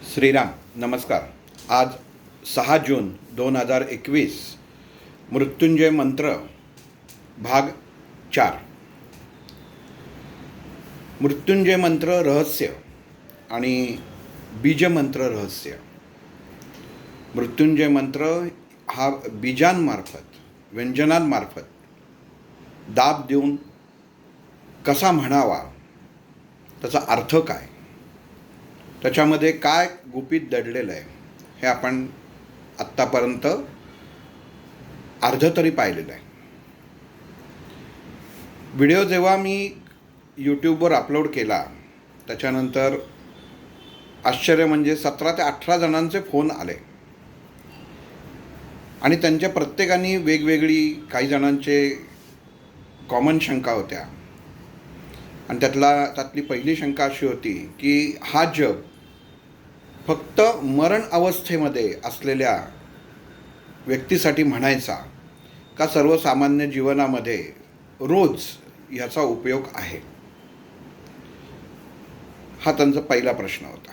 श्रीराम नमस्कार. आज 6 जून 2021 मृत्युंजय मंत्र भाग 4. मृत्युंजय मंत्र रहस्य आणि बीजमंत्र रहस्य. मृत्युंजय मंत्र हा बीजांमार्फत व्यंजनांमार्फत दाब देऊन कसा म्हणावा, त्याचा अर्थ काय, त्याच्यामध्ये काय गुपित दडलेलं आहे हे आपण आत्तापर्यंत अर्ध तरी पाहिलेलं आहे. व्हिडिओ जेव्हा मी यूट्यूबवर अपलोड केला त्याच्यानंतर आश्चर्य म्हणजे 17 ते 18 जणांचे फोन आले आणि त्यांच्या प्रत्येकाने वेगवेगळी, काही जणांचे कॉमन शंका होत्या आणि त्यातली पहिली शंका अशी होती की हा जग फक्त मरण अवस्थेमध्ये असलेल्या व्यक्तीसाठी म्हणायचा का सर्वसामान्य जीवनामध्ये रोज ह्याचा उपयोग आहे. हा त्यांचा पहिला प्रश्न होता.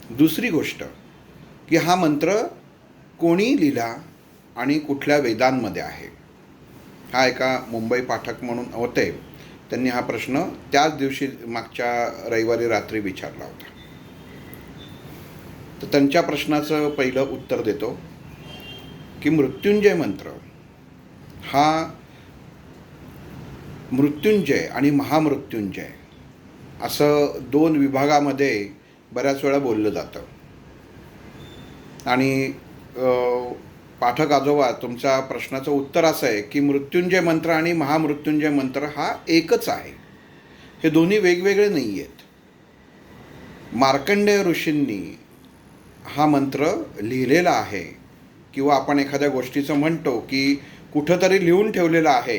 दुसरी गोष्ट की हा मंत्र कोणी लिहिला आणि कुठल्या वेदांमध्ये आहे. हा एका मुंबई पाठक म्हणून होते, त्यांनी हा प्रश्न त्याच दिवशी मागच्या रविवारी रात्री विचारला होता. तर त्यांच्या प्रश्नाचं पहिलं उत्तर देतो की मृत्युंजय मंत्र हा मृत्युंजय आणि महामृत्युंजय असं 2 विभागामध्ये बऱ्याच वेळा बोललं जातं. आणि पाठक आजोबा, तुमच्या प्रश्नाचं उत्तर असं आहे की मृत्युंजय मंत्र आणि महामृत्युंजय मंत्र हा एकच आहे. हे दोन्ही वेगवेगळे नाही आहेत. मार्कंडेय ऋषींनी हा मंत्र लिहिलेला आहे किंवा आपण एखाद्या गोष्टीचं म्हणतो की कुठंतरी लिहून ठेवलेलं आहे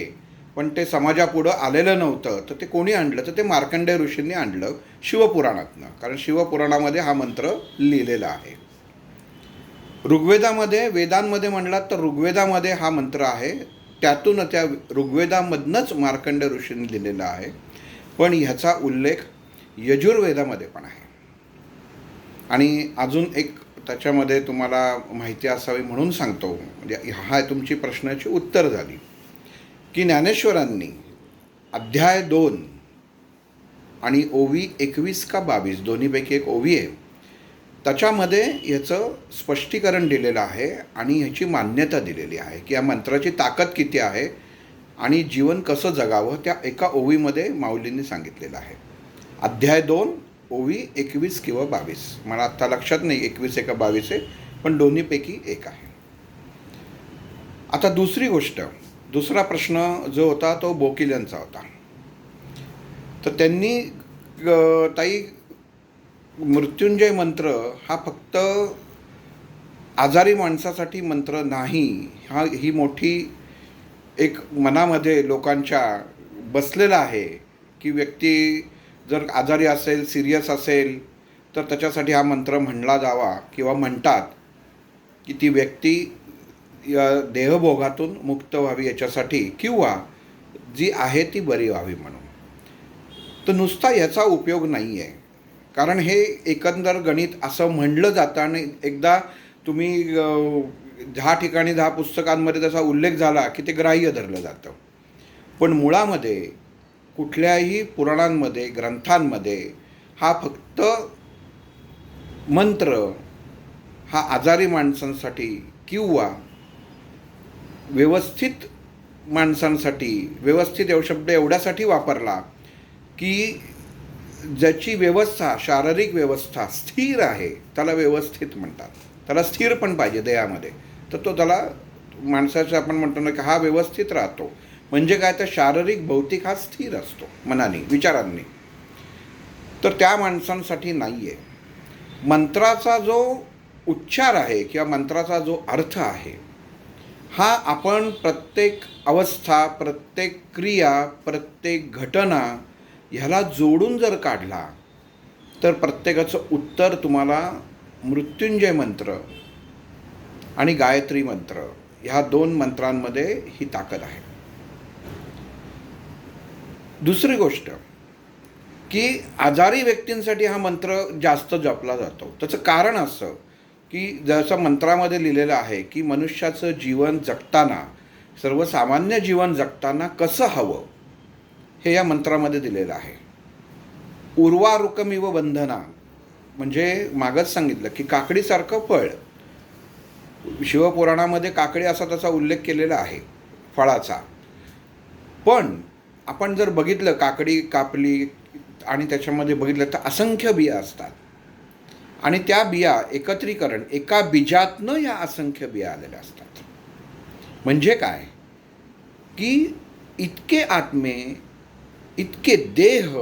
पण ते समाजापुढं आलेलं नव्हतं, तर ते कोणी आणलं, तर ते मार्कंडेय ऋषींनी आणलं शिवपुराणातनं. कारण शिवपुराणामध्ये हा मंत्र लिहिलेला आहे. ऋग्वेदामध्ये, वेदांमध्ये म्हणलात तर ऋग्वेदामध्ये हा मंत्र आहे. त्यातून त्या ऋग्वेदामधनंच मार्कंडेय ऋषींनी लिहिलेला आहे. पण ह्याचा उल्लेख यजुर्वेदामध्ये पण आहे. आणि अजून एक त्याच्यामध्ये तुम्हाला माहिती असावी म्हणून सांगतो, म्हणजे हा तुमची प्रश्नाची उत्तर झाली की ज्ञानेश्वरांनी अध्याय 2 आणि ओवी 21 का 22 दोन्हीपैकी एक ओवी आहे, त्याच्यामध्ये ह्याचं स्पष्टीकरण दिलेलं आहे आणि ह्याची मान्यता दिलेली आहे की या मंत्राची ताकद किती आहे आणि जीवन कसं जगावं. त्या एका ओवीमध्ये माऊलींनी सांगितलेलं आहे. अध्याय 2 ओवी 21 किंवा 22, मला आत्ता लक्षात नाही 21 का 22 आहे, पण दोन्हीपैकी एक आहे. आता दुसरी गोष्ट, दुसरा प्रश्न जो होता तो बोकील यांचा होता. तर त्यांनी ताई, मृत्युंजय मंत्र हा फक्त आजारी माणसासाठी मंत्र नाही, ही मोठी एक मनामध्ये लोकांच्या बसलेलं आहे की व्यक्ती जर आजारी असेल, सिरियस असेल, तर त्याच्यासाठी हा मंत्र म्हणला जावा किंवा म्हणतात की ती व्यक्ती या देहभोगातून मुक्त व्हावी याच्यासाठी, किंवा जी आहे ती बरी व्हावी म्हणून. तर नुसता याचा उपयोग नाही आहे. कारण हे एकंदर गणित असं म्हणलं जातं आणि एकदा तुम्ही 10 ठिकाणी 10 पुस्तकांमध्ये त्याचा उल्लेख झाला की ते ग्राह्य धरलं जातं. पण मुळामध्ये कुठल्याही पुराणांमध्ये, ग्रंथांमध्ये हा फक्त मंत्र हा आजारी माणसांसाठी किंवा व्यवस्थित माणसांसाठी, व्यवस्थित शब्द एवढ्यासाठी वापरला की ज्याची व्यवस्था, शारीरिक व्यवस्था स्थिर आहे त्याला व्यवस्थित म्हणतात. त्याला स्थिर पण पाहिजे देहामध्ये, तर तो त्याला माणसाचं आपण म्हणतो ना की हा व्यवस्थित राहतो. म्हणजे काय, तर शारीरिक भौतिक हा स्थिर असतो मनाने, विचारांनी. तर त्या माणसांसाठी नाही आहे. मंत्राचा जो उच्चार आहे किंवा मंत्राचा जो अर्थ आहे हा आपण प्रत्येक अवस्था, प्रत्येक क्रिया, प्रत्येक घटना ह्याला जोडून जर काढला तर प्रत्येकाचं उत्तर तुम्हाला मृत्युंजय मंत्र आणि गायत्री मंत्र ह्या 2 मंत्रांमध्ये ही ताकद आहे. दुसरी गोष्ट की आजारी व्यक्तींसाठी हा मंत्र जास्त जपला जातो. त्याचं कारण असं की जसं मंत्रामध्ये लिहिलेलं आहे की मनुष्याचं जीवन जगताना, सर्वसामान्य जीवन जगताना कसं हवं हे या मंत्रामध्ये दिलेलं आहे. उर्वारुकमिव बंधना म्हणजे मागच सांगितलं की काकडीसारखं फळ. शिवपुराणामध्ये काकडी असा त्याचा उल्लेख केलेला आहे फळाचा. पण आपण जर बघितलं काकडी कापली आणि त्याच्यामध्ये बघितलं तर असंख्य बिया असतात आणि त्या बिया एकत्रीकरण एका बीजातनं या असंख्य बिया आलेल्या असतात. म्हणजे काय की इतके आत्मे, इतके देह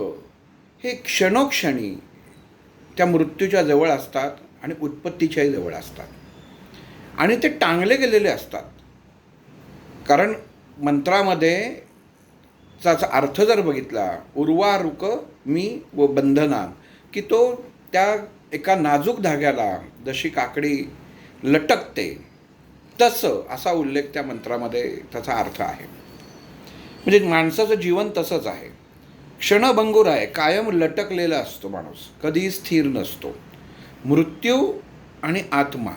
हे क्षणोक्षणी त्या मृत्यूच्या जवळ असतात आणि उत्पत्तीच्याही जवळ असतात आणि ते टांगले गेलेले असतात. कारण मंत्रामध्ये त्याचा अर्थ जर बघितला, उर्वारुक मी व बंधना, की तो त्या एका नाजूक धाग्याला जशी काकडी लटकते तसं असा उल्लेख त्या मंत्रामध्ये त्याचा अर्थ आहे. म्हणजे माणसाचं जीवन तसंच आहे, क्षणभंगूर आहे, कायम लटकलेला असतो माणूस, कधीही स्थिर नसतो. मृत्यू आणि आत्मा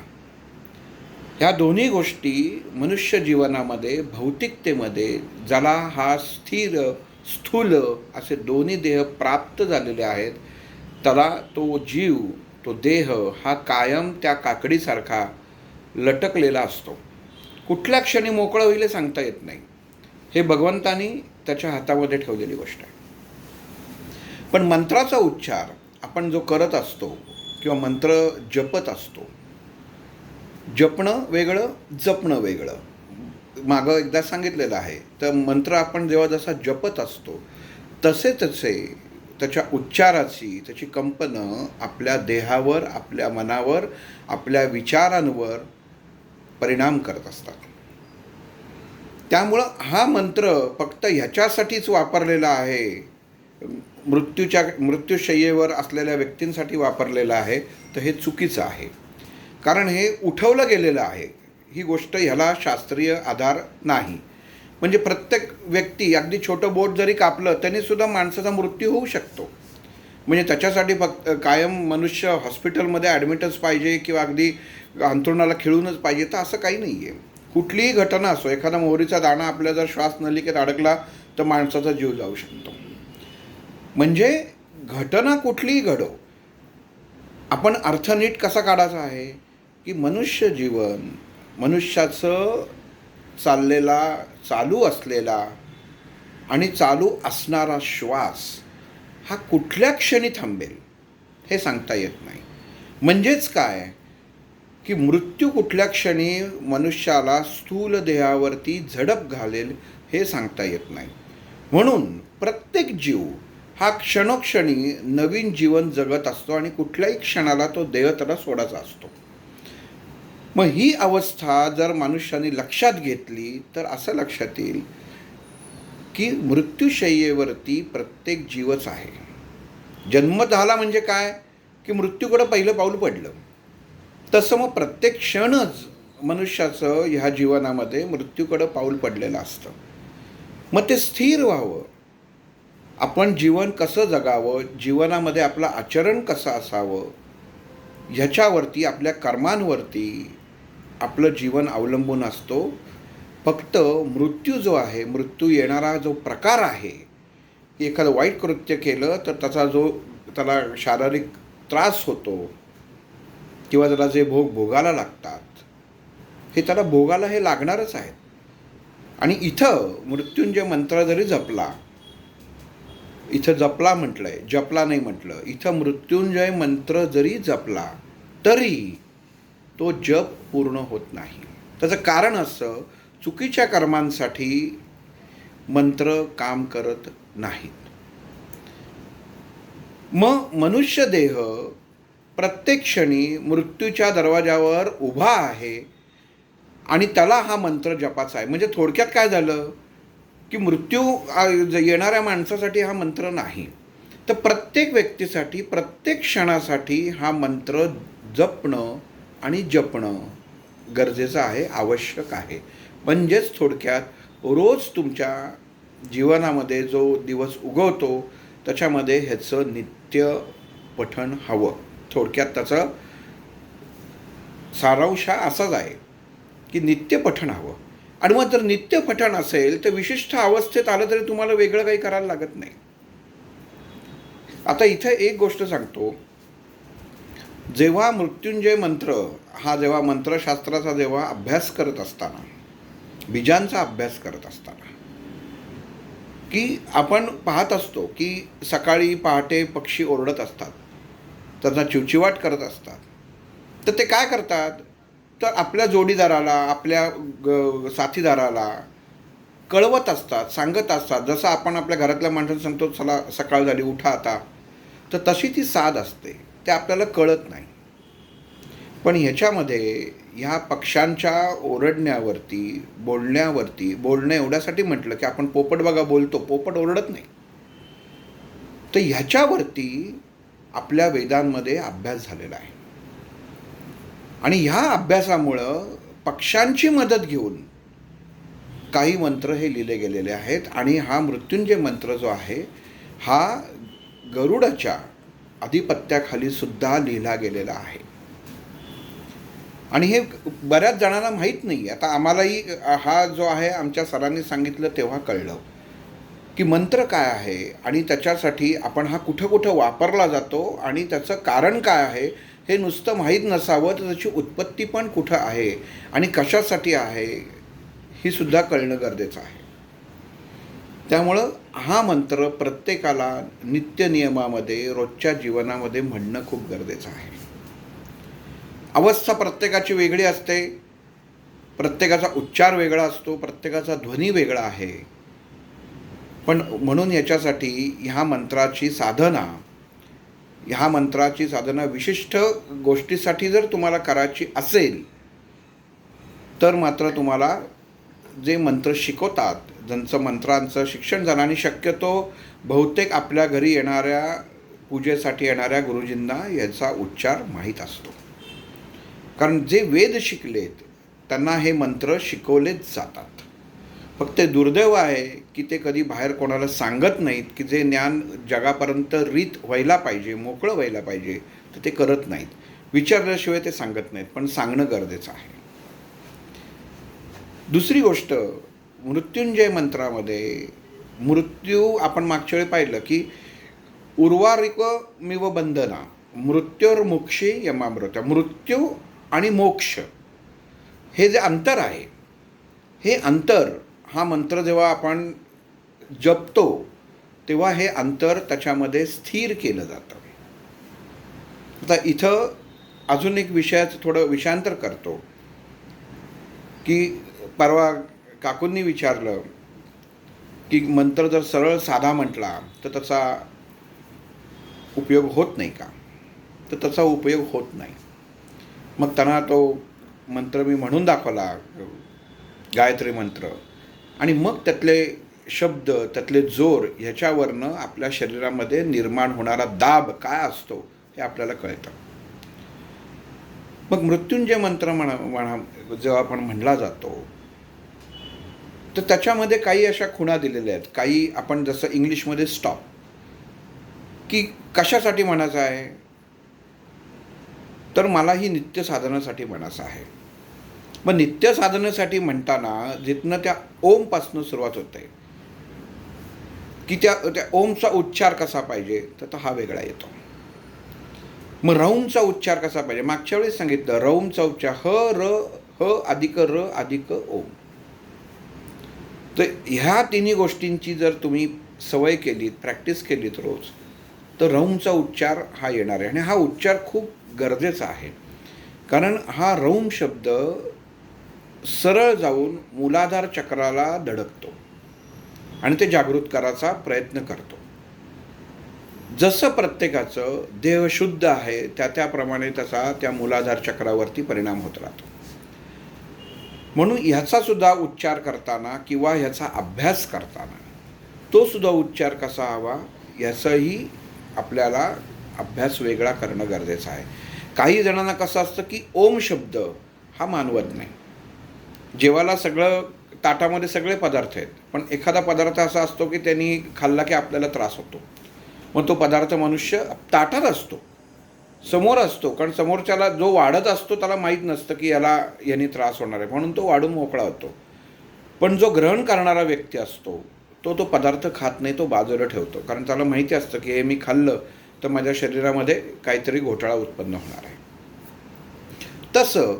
ह्या दोन्ही गोष्टी मनुष्य जीवनामध्ये, भौतिकतेमध्ये ज्याला हा स्थिर स्थूल असे दोन्ही देह प्राप्त झालेले आहेत, त्याला तो जीव, तो देह हा कायम त्या काकडीसारखा लटकलेला असतो. कुठल्या क्षणी मोकळं होईल सांगता येत नाही. हे भगवंतानी त्याच्या हातामध्ये ठेवलेली गोष्ट आहे. पण मंत्राचा उच्चार आपण जो करत असतो किंवा मंत्र जपत असतो, जपणं वेगळं, जपणं वेगळं. मागं एकदा सांगितलेलं आहे. तर मंत्र आपण जेव्हा जसा जपत असतो तसे तसे त्याच्या उच्चाराची, त्याची कंपनं आपल्या देहावर, आपल्या मनावर, आपल्या विचारांवर परिणाम करत असतात. त्यामुळं हा मंत्र फक्त ह्याच्यासाठीच वापरलेला आहे, मृत्यूशय्येवर असलेल्या व्यक्तींसाठी वापरलेला आहे, तर हे चुकीचं आहे. कारण हे उठवलं गेलेलं आहे. ही गोष्ट ह्याला शास्त्रीय आधार नाही. म्हणजे प्रत्येक व्यक्ती, अगदी छोटं बोट जरी कापलं त्यानेसुद्धा माणसाचा मृत्यू होऊ शकतो. म्हणजे त्याच्यासाठी फक्त कायम मनुष्य हॉस्पिटलमध्ये ॲडमिटच पाहिजे किंवा अगदी अंथरुणाला खिळूनच पाहिजे, तर असं काही नाही आहे. कुठलीही घटना असो, एखादा मोहरीचा दाणा आपल्या जर श्वास नलिकेत अडकला तर माणसाचा जीव जाऊ शकतो. म्हणजे घटना कुठलीही घडो, आपण अर्थ नीट कसा काढायचा आहे की मनुष्य जीवन, मनुष्याचं चालू असलेला आणि चालू असणारा श्वास हा कुठल्या क्षणी थांबेल हे सांगता येत नाही. म्हणजेच काय की मृत्यू कुठल्या क्षणी मनुष्याला स्थूल देहावरती झडप घालेल हे सांगता येत नाही. म्हणून प्रत्येक जीव हा क्षणोक्षणी नवीन जीवन जगत असतो आणि कुठल्याही क्षणाला तो देह त्याला सोडायचा असतो. मग ही अवस्था जर मनुष्याने लक्षात घेतली तर असं लक्षात येईल की मृत्यूशय्येवरती प्रत्येक जीवच आहे. जन्म झाला म्हणजे काय की मृत्यूकडं पहिलं पाऊल पडलं. तसं मग प्रत्येक क्षणच मनुष्याचं ह्या जीवनामध्ये मृत्यूकडं पाऊल पडलेलं असतं. मग ते स्थिर व्हावं, आपण जीवन कसं जगावं, जीवनामध्ये आपलं आचरण कसं असावं, ह्याच्यावरती, आपल्या कर्मांवरती आपलं जीवन अवलंबून असतो. फक्त मृत्यू जो आहे, मृत्यू येणारा जो प्रकार आहे, एखादं वाईट कृत्य केलं तर त्याचा त्याला शारीरिक त्रास होतो किंवा त्याला जे भोगायला लागतात हे त्याला भोगायला हे लागणारच आहेत. आणि इथं मृत्युंजय मंत्र जरी जपला, इथं जपला म्हटलं आहे, जपला नाही म्हटलं, इथं मृत्युंजय मंत्र जरी जपला तरी तो जप पूर्ण होत नाही. त्याचं कारण असं, चुकीच्या कर्मांसाठी मंत्र काम करत नाहीत. मग मनुष्य देह प्रत्येक क्षणी मृत्यूच्या दरवाजावर उभा आहे आणि त्याला हा मंत्र जपाचा आहे. म्हणजे थोडक्यात काय झालं की मृत्यू येणाऱ्या माणसासाठी हा मंत्र नाही, तर प्रत्येक व्यक्तीसाठी, प्रत्येक क्षणासाठी हा मंत्र जपणं आणि जपणं गरजेचं आहे, आवश्यक आहे. म्हणजेच थोडक्यात रोज तुमच्या जीवनामध्ये जो दिवस उगवतो त्याच्यामध्ये ह्याचं नित्य पठण हवं. थोडक्यात त्याचं सारांश हा असाच आहे की नित्य पठण हवं. आणि मग जर नित्य पठण असेल तर विशिष्ट अवस्थेत आलं तरी तुम्हाला वेगळं काही करायला लागत नाही. आता इथे एक गोष्ट सांगतो. जेव्हा मृत्युंजय मंत्र हा जेव्हा मंत्रशास्त्राचा जेव्हा अभ्यास करत असताना, बीजांचा अभ्यास करत असताना, की आपण पाहत असतो की सकाळी पहाटे पक्षी ओरडत असतात, त्यांचा चिवचिवाट करत असतात. तर ते काय करतात, तर आपल्या जोडीदाराला, आपल्या साथीदाराला कळवत असतात, सांगत असतात. जसं आपण आपल्या घरातल्या माणसांना सांगतो, चला सकाळ झाली उठा आता, तर तशी ती साध असते. ते आपल्याला कळत नाही. पण ह्याच्यामध्ये ह्या पक्ष्यांच्या ओरडण्यावरती, बोलणं एवढ्यासाठी म्हटलं की आपण पोपट बघा बोलतो, पोपट ओरडत नाही. तर ह्याच्यावरती आपल्या वेदांमध्ये अभ्यास झालेला आहे. आणि ह्या अभ्यासामुळं पक्ष्यांची मदत घेऊन काही मंत्र हे लिहिले गेलेले आहेत. आणि हा मृत्युंजय मंत्र जो आहे हा गरुडाच्या आधिपत्याखाली सुद्धा लिहिला गेलेला आहे. आणि हे बऱ्याच जणांना माहीत नाही. आता आम्हालाही हा जो आहे आमच्या सरांनी सांगितलं तेव्हा कळलं की मंत्र काय आहे आणि त्याच्यासाठी आपण हा कुठं कुठं वापरला जातो आणि त्याचं कारण काय आहे हे नुसतं माहीत नसावं, तर त्याची उत्पत्ती पण कुठं आहे आणि कशासाठी आहे ही सुद्धा कळणं गरजेचं आहे. त्यामुळं हा मंत्र प्रत्येकाला नित्यनियमामध्ये रोजच्या जीवनामध्ये म्हणणं खूप गरजेचं आहे. अवस्था प्रत्येकाची वेगळी असते, प्रत्येकाचा उच्चार वेगळा असतो, प्रत्येकाचा ध्वनी वेगळा आहे. पण म्हणून याच्यासाठी ह्या मंत्राची साधना विशिष्ट गोष्टीसाठी जर तुम्हाला करायची असेल तर मात्र तुम्हाला जे मंत्र शिकवतात, ज्यांचं मंत्रांचं शिक्षण झालं, आणि शक्यतो बहुतेक आपल्या घरी येणाऱ्या पूजेसाठी येणाऱ्या गुरुजींना याचा उच्चार माहीत असतो. कारण जे वेद शिकलेत त्यांना हे मंत्र शिकवलेच जातात. फक्त दुर्दैव आहे की ते कधी बाहेर कोणाला सांगत नाहीत की जे ज्ञान जगापर्यंत रीत व्हायला पाहिजे, मोकळं व्हायला पाहिजे, तर ते करत नाहीत. विचारल्याशिवाय ते सांगत नाहीत, पण सांगणं गरजेचं आहे. दुसरी गोष्ट, मृत्युंजय मंत्रामध्ये मृत्यू आपण मागच्या वेळी पाहिलं की उर्वारिकमिव बंधना मृत्युर्मुक्षी यमामृत. मृत्यू आणि मोक्ष हे जे अंतर आहे, हे अंतर हा मंत्र जेव्हा आपण जपतो तेव्हा हे अंतर त्याच्यामध्ये स्थिर केलं जातं. आता इथं अजून एक विषयाचं थोडं विषयांतर करतो की परवा काकूंनी विचारलं की मंत्र जर सरळ साधा म्हटला तर त्याचा उपयोग होत नाही का? तर त्याचा उपयोग होत नाही. मग त्यांना तो मंत्र मी म्हणून दाखवला, गायत्री मंत्र, आणि मग त्यातले शब्द, त्यातले जोर ह्याच्यावरनं आपल्या शरीरामध्ये निर्माण होणारा दाब काय असतो हे आपल्याला कळतं. मग मृत्युंजय मंत्र जेव्हा आपण म्हणला जातो तर त्याच्यामध्ये काही अशा खुणा दिलेल्या आहेत. काही आपण जसं इंग्लिशमध्ये स्टॉप, की कशासाठी म्हणायचं आहे, तर मला ही नित्य साधनासाठी म्हणायचं आहे. मग नित्य साधनेसाठी म्हणताना जिथनं त्या ओमपासून सुरुवात होते की त्या ओमचा उच्चार कसा पाहिजे, तर हा वेगळा येतो. मग रौमचा उच्चार कसा पाहिजे, मागच्या वेळेस सांगितलं रौमचा उच्चार ह अधिक र अधिक ओम. तर ह्या तिन्ही गोष्टींची जर तुम्ही सवय केलीत, प्रॅक्टिस केलीत रोज, तर रौमचा उच्चार हा येणार आहे. आणि हा उच्चार खूप गरजेचा आहे, कारण हा रौम शब्द सरळ जाऊन मूलाधार चक्राला धडकतो आणि ते जागृत करायचा प्रयत्न करतो. जसं प्रत्येकाचं देह शुद्ध आहे त्याप्रमाणे त्याचा त्या मूलाधार चक्रावरती परिणाम होत राहतो. म्हणून ह्याचा सुद्धा उच्चार करताना किंवा ह्याचा अभ्यास करताना तो सुद्धा उच्चार कसा हवा याचाही आपल्याला अभ्यास वेगळा करणं गरजेचं आहे. काही जणांना कसं असतं की ओम शब्द हा मानवत नाही. जेवायला सगळं ताटामध्ये सगळे पदार्थ आहेत, पण एखादा पदार्थ असा असतो की त्यांनी खाल्ला की आपल्याला त्रास होतो. मग तो पदार्थ मनुष्य ताटात असतो, समोर असतो, कारण समोरच्याला जो वाढत असतो त्याला माहीत नसतं की याने त्रास होणार आहे, म्हणून तो वाढून मोकळा होतो. पण जो ग्रहण करणारा व्यक्ती असतो तो पदार्थ खात नाही, तो बाजूला ठेवतो, कारण त्याला माहिती असतं की हे मी खाल्लं तर माझ्या शरीरामध्ये काहीतरी घोटाळा उत्पन्न होणार आहे. तसं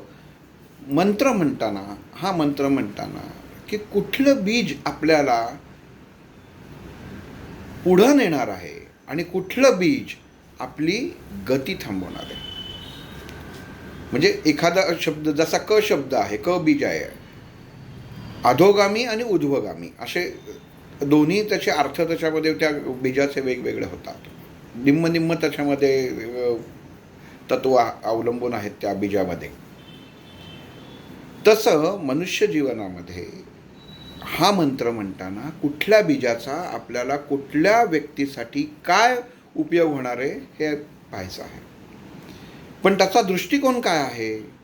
मंत्र म्हणताना की कुठलं बीज आपल्याला पुढं नेणार आहे आणि कुठलं बीज आपली गती थांबवणार आहे. म्हणजे एखादा शब्द जसा क शब्द आहे, क बीज आहे, अधोगामी आणि ऊर्ध्वगामी असे दोन्ही त्याचे अर्थ त्याच्यामध्ये त्या बीजाचे वेगवेगळे होतात. निम्म त्याच्यामध्ये तत्व अवलंबून आहेत त्या बीजामध्ये. तसं मनुष्य जीवनामध्ये हा मंत्र म्हणताना कुठल्या बीजाचा आपल्याला कुठल्या व्यक्तीसाठी काय उपयोग होणार आहे हे पाहायचं आहे. पण त्याचा दृष्टिकोन काय आहे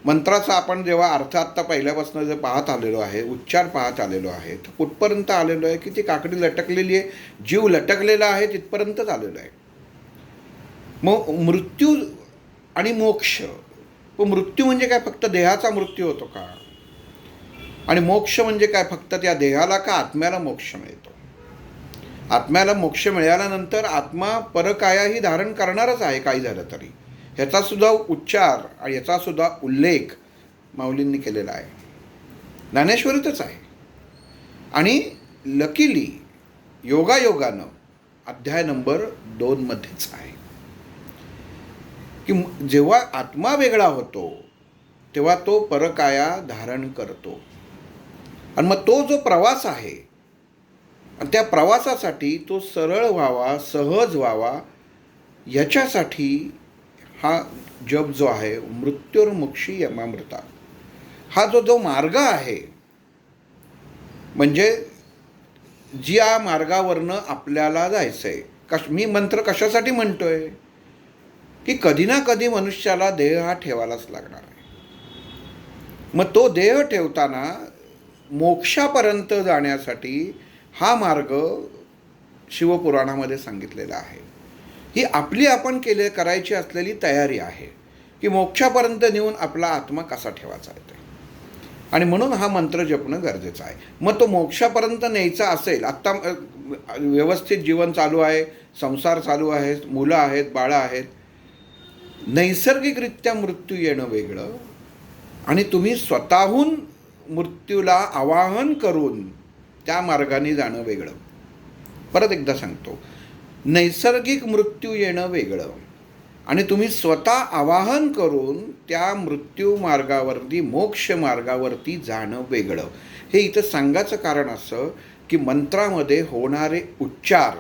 मंत्राचा? आपण जेव्हा अर्थ आत्ता पहिल्यापासून जे पाहत आलेलो आहे, उच्चार पाहत आलेलो आहे, तर कुठपर्यंत आलेलो आहे की ती काकडी लटकलेली आहे, जीव लटकलेला आहे, तिथपर्यंतच आलेलो आहे. मग मृत्यू आणि मोक्ष, मृत्यू म्हणजे काय फक्त देहाचा मृत्यू होतो का? आणि मोक्ष म्हणजे काय फक्त त्या देहाला का आत्म्याला मोक्ष मिळतो? आत्म्याला मोक्ष मिळाल्यानंतर आत्मा परकायाही धारण करणारच आहे काही झालं तरी. ह्याचासुद्धा उच्चार आणि याचासुद्धा उल्लेख माऊलींनी केलेला आहे, ज्ञानेश्वरीतच आहे. आणि लकीली योगायोगानं अध्याय नंबर 2 मध्येच आहे की जेव्हा आत्मा वेगळा होतो तेव्हा तो परकाया धारण करतो. आणि मग तो जो प्रवास आहे आणि त्या प्रवासासाठी तो सरळ व्हावा, सहज व्हावा, याच्यासाठी हा जप जो आहे मृत्युर्मुक्षी यमामृता, हा जो मार्ग आहे, म्हणजे ज्या मार्गावरनं आपल्याला जायचं आहे. मी मंत्र कशासाठी म्हणतोय की कधी ना कधी मनुष्याला देह हा ठेवायलाच लागणार आहे. मग तो देह ठेवताना मोक्षापर्यंत जाण्यासाठी हा मार्ग शिवपुराणामध्ये सांगितलेला आहे. ही आपली आपण करायची असलेली तयारी आहे की मोक्षापर्यंत नेऊन आपला आत्मा कसा ठेवायचा आहे. आणि म्हणून हा मंत्र जपणं गरजेचं आहे. मग तो मोक्षापर्यंत न्यायचा असेल, आत्ता व्यवस्थित जीवन चालू आहे, संसार चालू आहे, मुलं आहेत, बाळं आहेत, नैसर्गिकरित्या मृत्यू येणं वेगळं आणि तुम्ही स्वतःहून मृत्यूला आवाहन करून त्या मार्गाने जाणं वेगळं. परत एकदा सांगतो, नैसर्गिक मृत्यू येणं वेगळं आणि तुम्ही स्वतः आवाहन करून त्या मृत्यू मार्गावरती, मोक्ष मार्गावरती जाणं वेगळं. हे इथं सांगायचं कारण असं की मंत्रामध्ये होणारे उच्चार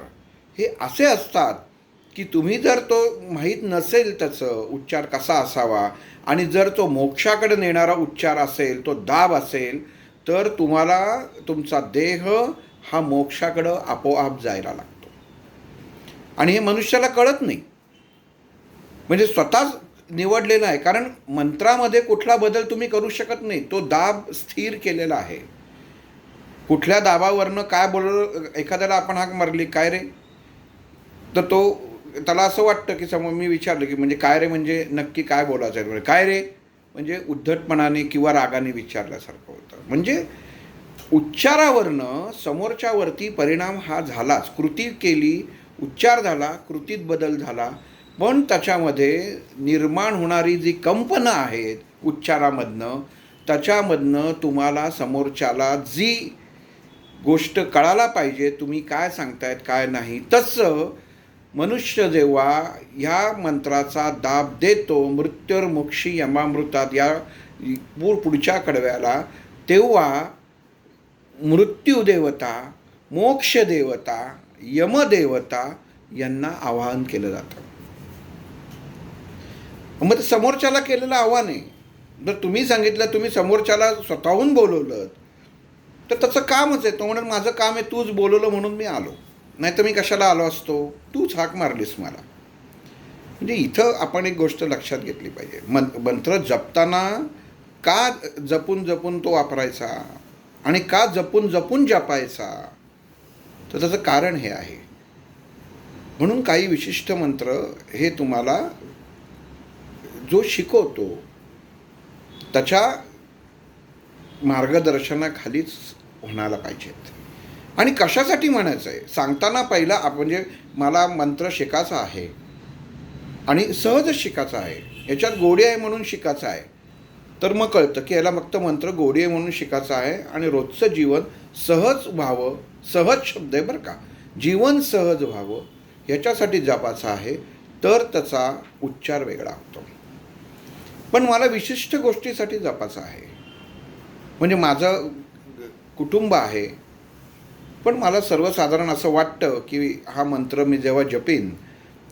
हे असे असतात की तुम्ही जर तो माहीत नसेल त्याचं उच्चार कसा असावा आणि जर तो मोक्षाकडे नेणारा उच्चार असेल, तो दाब असेल, तर तुम्हाला तुमचा देह हा मोक्षाकडं आपोआप जायला लागतो. आणि हे मनुष्याला कळत नाही, म्हणजे स्वतःच निवडलेलं आहे. कारण मंत्रामध्ये कुठला बदल तुम्ही करू शकत नाही, तो दाब स्थिर केलेला आहे. कुठल्या दाबावरनं काय एखाद्याला आपण हाक मारली, काय रे, तर त्याला असं वाटतं की समोर मी विचारलं की म्हणजे काय रे, म्हणजे नक्की काय बोलायचं आहे, काय रे म्हणजे उद्धटपणाने किंवा रागाने विचारल्यासारखं होतं. म्हणजे उच्चारावरनं समोरच्यावरती परिणाम हा झालाच. कृती केली, उच्चार झाला, कृतीत बदल झाला, पण त्याच्यामध्ये निर्माण होणारी जी कंपनं आहेत उच्चारामधनं, त्याच्यामधनं तुम्हाला समोरच्याला जी गोष्ट कळायला पाहिजे, तुम्ही काय सांगतायत काय नाही, तसं मनुष्य जेव्हा ह्या मंत्राचा दाब देतो मृत्युर्मुक्षी यमामृतात या पुढच्या कडव्याला, तेव्हा मृत्यूदेवता, मोक्षदेवता, यमदेवता यांना आवाहन केलं जातं. मग समोरच्याला केलेलं आव्हान आहे. जर तुम्ही सांगितलं, तुम्ही समोरच्याला स्वतःहून बोलवलं, तर त्याचं कामच आहे. तो म्हणून माझं काम आहे, तूच बोलवलं म्हणून मी आलो, नाही तर मी कशाला आलो असतो, तूच हाक मारलीस मला. म्हणजे इथं आपण एक गोष्ट लक्षात घेतली पाहिजे, मंत्र जपताना का जपून जपून तो वापरायचा आणि का जपून जपून जपायचा, तर त्याचं कारण हे आहे म्हणून काही विशिष्ट मंत्र हे तुम्हाला जो शिकवतो त्याच्या मार्गदर्शनाखालीच होण्याला पाहिजेत. आणि कशासाठी म्हणायचं आहे सांगताना पहिला म्हणजे मला मंत्र शिकायचा आहे आणि सहजच शिकायचा आहे, याच्यात गोडी आहे म्हणून शिकायचं आहे, तर मग कळतं की याला फक्त मंत्र गोडी आहे म्हणून शिकायचं आहे आणि रोजचं जीवन सहज व्हावं. सहज शब्द आहे बरं का, जीवन सहज व्हावं याच्यासाठी जपायचं आहे, तर त्याचा उच्चार वेगळा होतो. पण मला विशिष्ट गोष्टीसाठी जपायचं आहे, म्हणजे माझं कुटुंब आहे, पण मला सर्वसाधारण असं वाटतं की हा मंत्र मी जेव्हा जपेन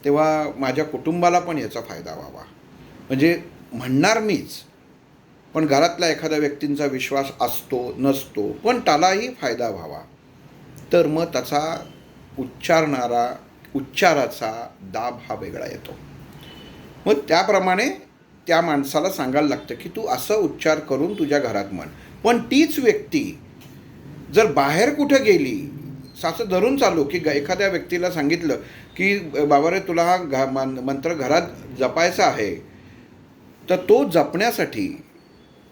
तेव्हा माझ्या कुटुंबाला पण याचा फायदा व्हावा. म्हणजे म्हणणार मीच, पण घरातल्या एखाद्या व्यक्तींचा विश्वास असतो नसतो, पण त्यालाही फायदा व्हावा. तर मग त्याचा उच्चाराचा दाब हा वेगळा येतो. मग त्याप्रमाणे त्या माणसाला सांगायला लागतं की तू असं उच्चार करून तुझ्या घरात म्हण. पण तीच व्यक्ती जर बाहेर कुठं गेली, असं धरून चालू की एखाद्या व्यक्तीला सांगितलं की बाबा रे तुला हा मंत्र घरात जपायचा आहे, तर तो जपण्यासाठी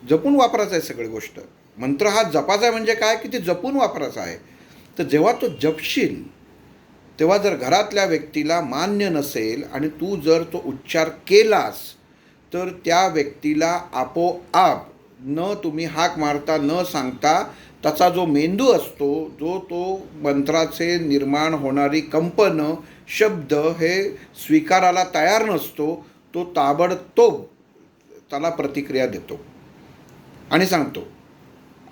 जपून वापरायचा आहे सगळी गोष्ट. मंत्र हा जपायचा आहे म्हणजे काय की ते जपून वापरायचा आहे. तर जेव्हा तो जपशील तेव्हा जर घरातल्या व्यक्तीला मान्य नसेल आणि तू जर तो उच्चार केलास, तर त्या व्यक्तीला आपोआप न तुम्ही हाक मारता न सांगता त्याचा जो मेंदू असतो, जो तो मंत्राचे निर्माण होणारी कंपनं शब्द हे स्वीकारायला तयार नसतो, तो ताबडतोब त्याला प्रतिक्रिया देतो आणि सांगतो.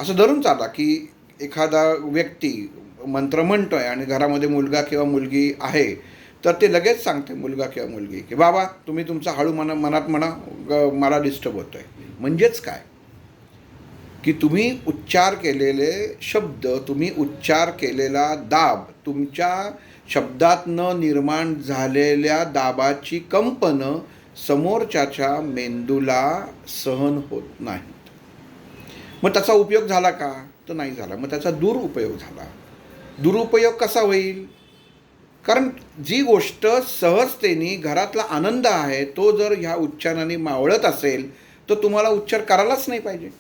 असं धरून चाला की एखादा व्यक्ती मंत्र म्हणतो आहे आणि घरामध्ये मुलगा किंवा मुलगी आहे, तर ते लगेच सांगते मुलगा किंवा मुलगी की बाबा तुम्ही तुमचा हळू मनात म्हणा, मला डिस्टर्ब होतो आहे. म्हणजेच काय की तुम्ही उच्चार केलेले शब्द, तुम्ही उच्चार केलेला दाब, तुमच्या शब्दातनं निर्माण झालेल्या दाबाची कंपनं समोरच्याच्या मेंदूला सहन होत नाहीत. मग त्याचा उपयोग झाला का? तर नाही झाला. मग त्याचा दुरुपयोग झाला. दुरुपयोग कसा होईल? कारण जी गोष्ट सहजतेने घरातला आनंद आहे तो जर ह्या उच्चाराने मावळत असेल तर तुम्हाला उच्चार करायलाच नाही पाहिजे.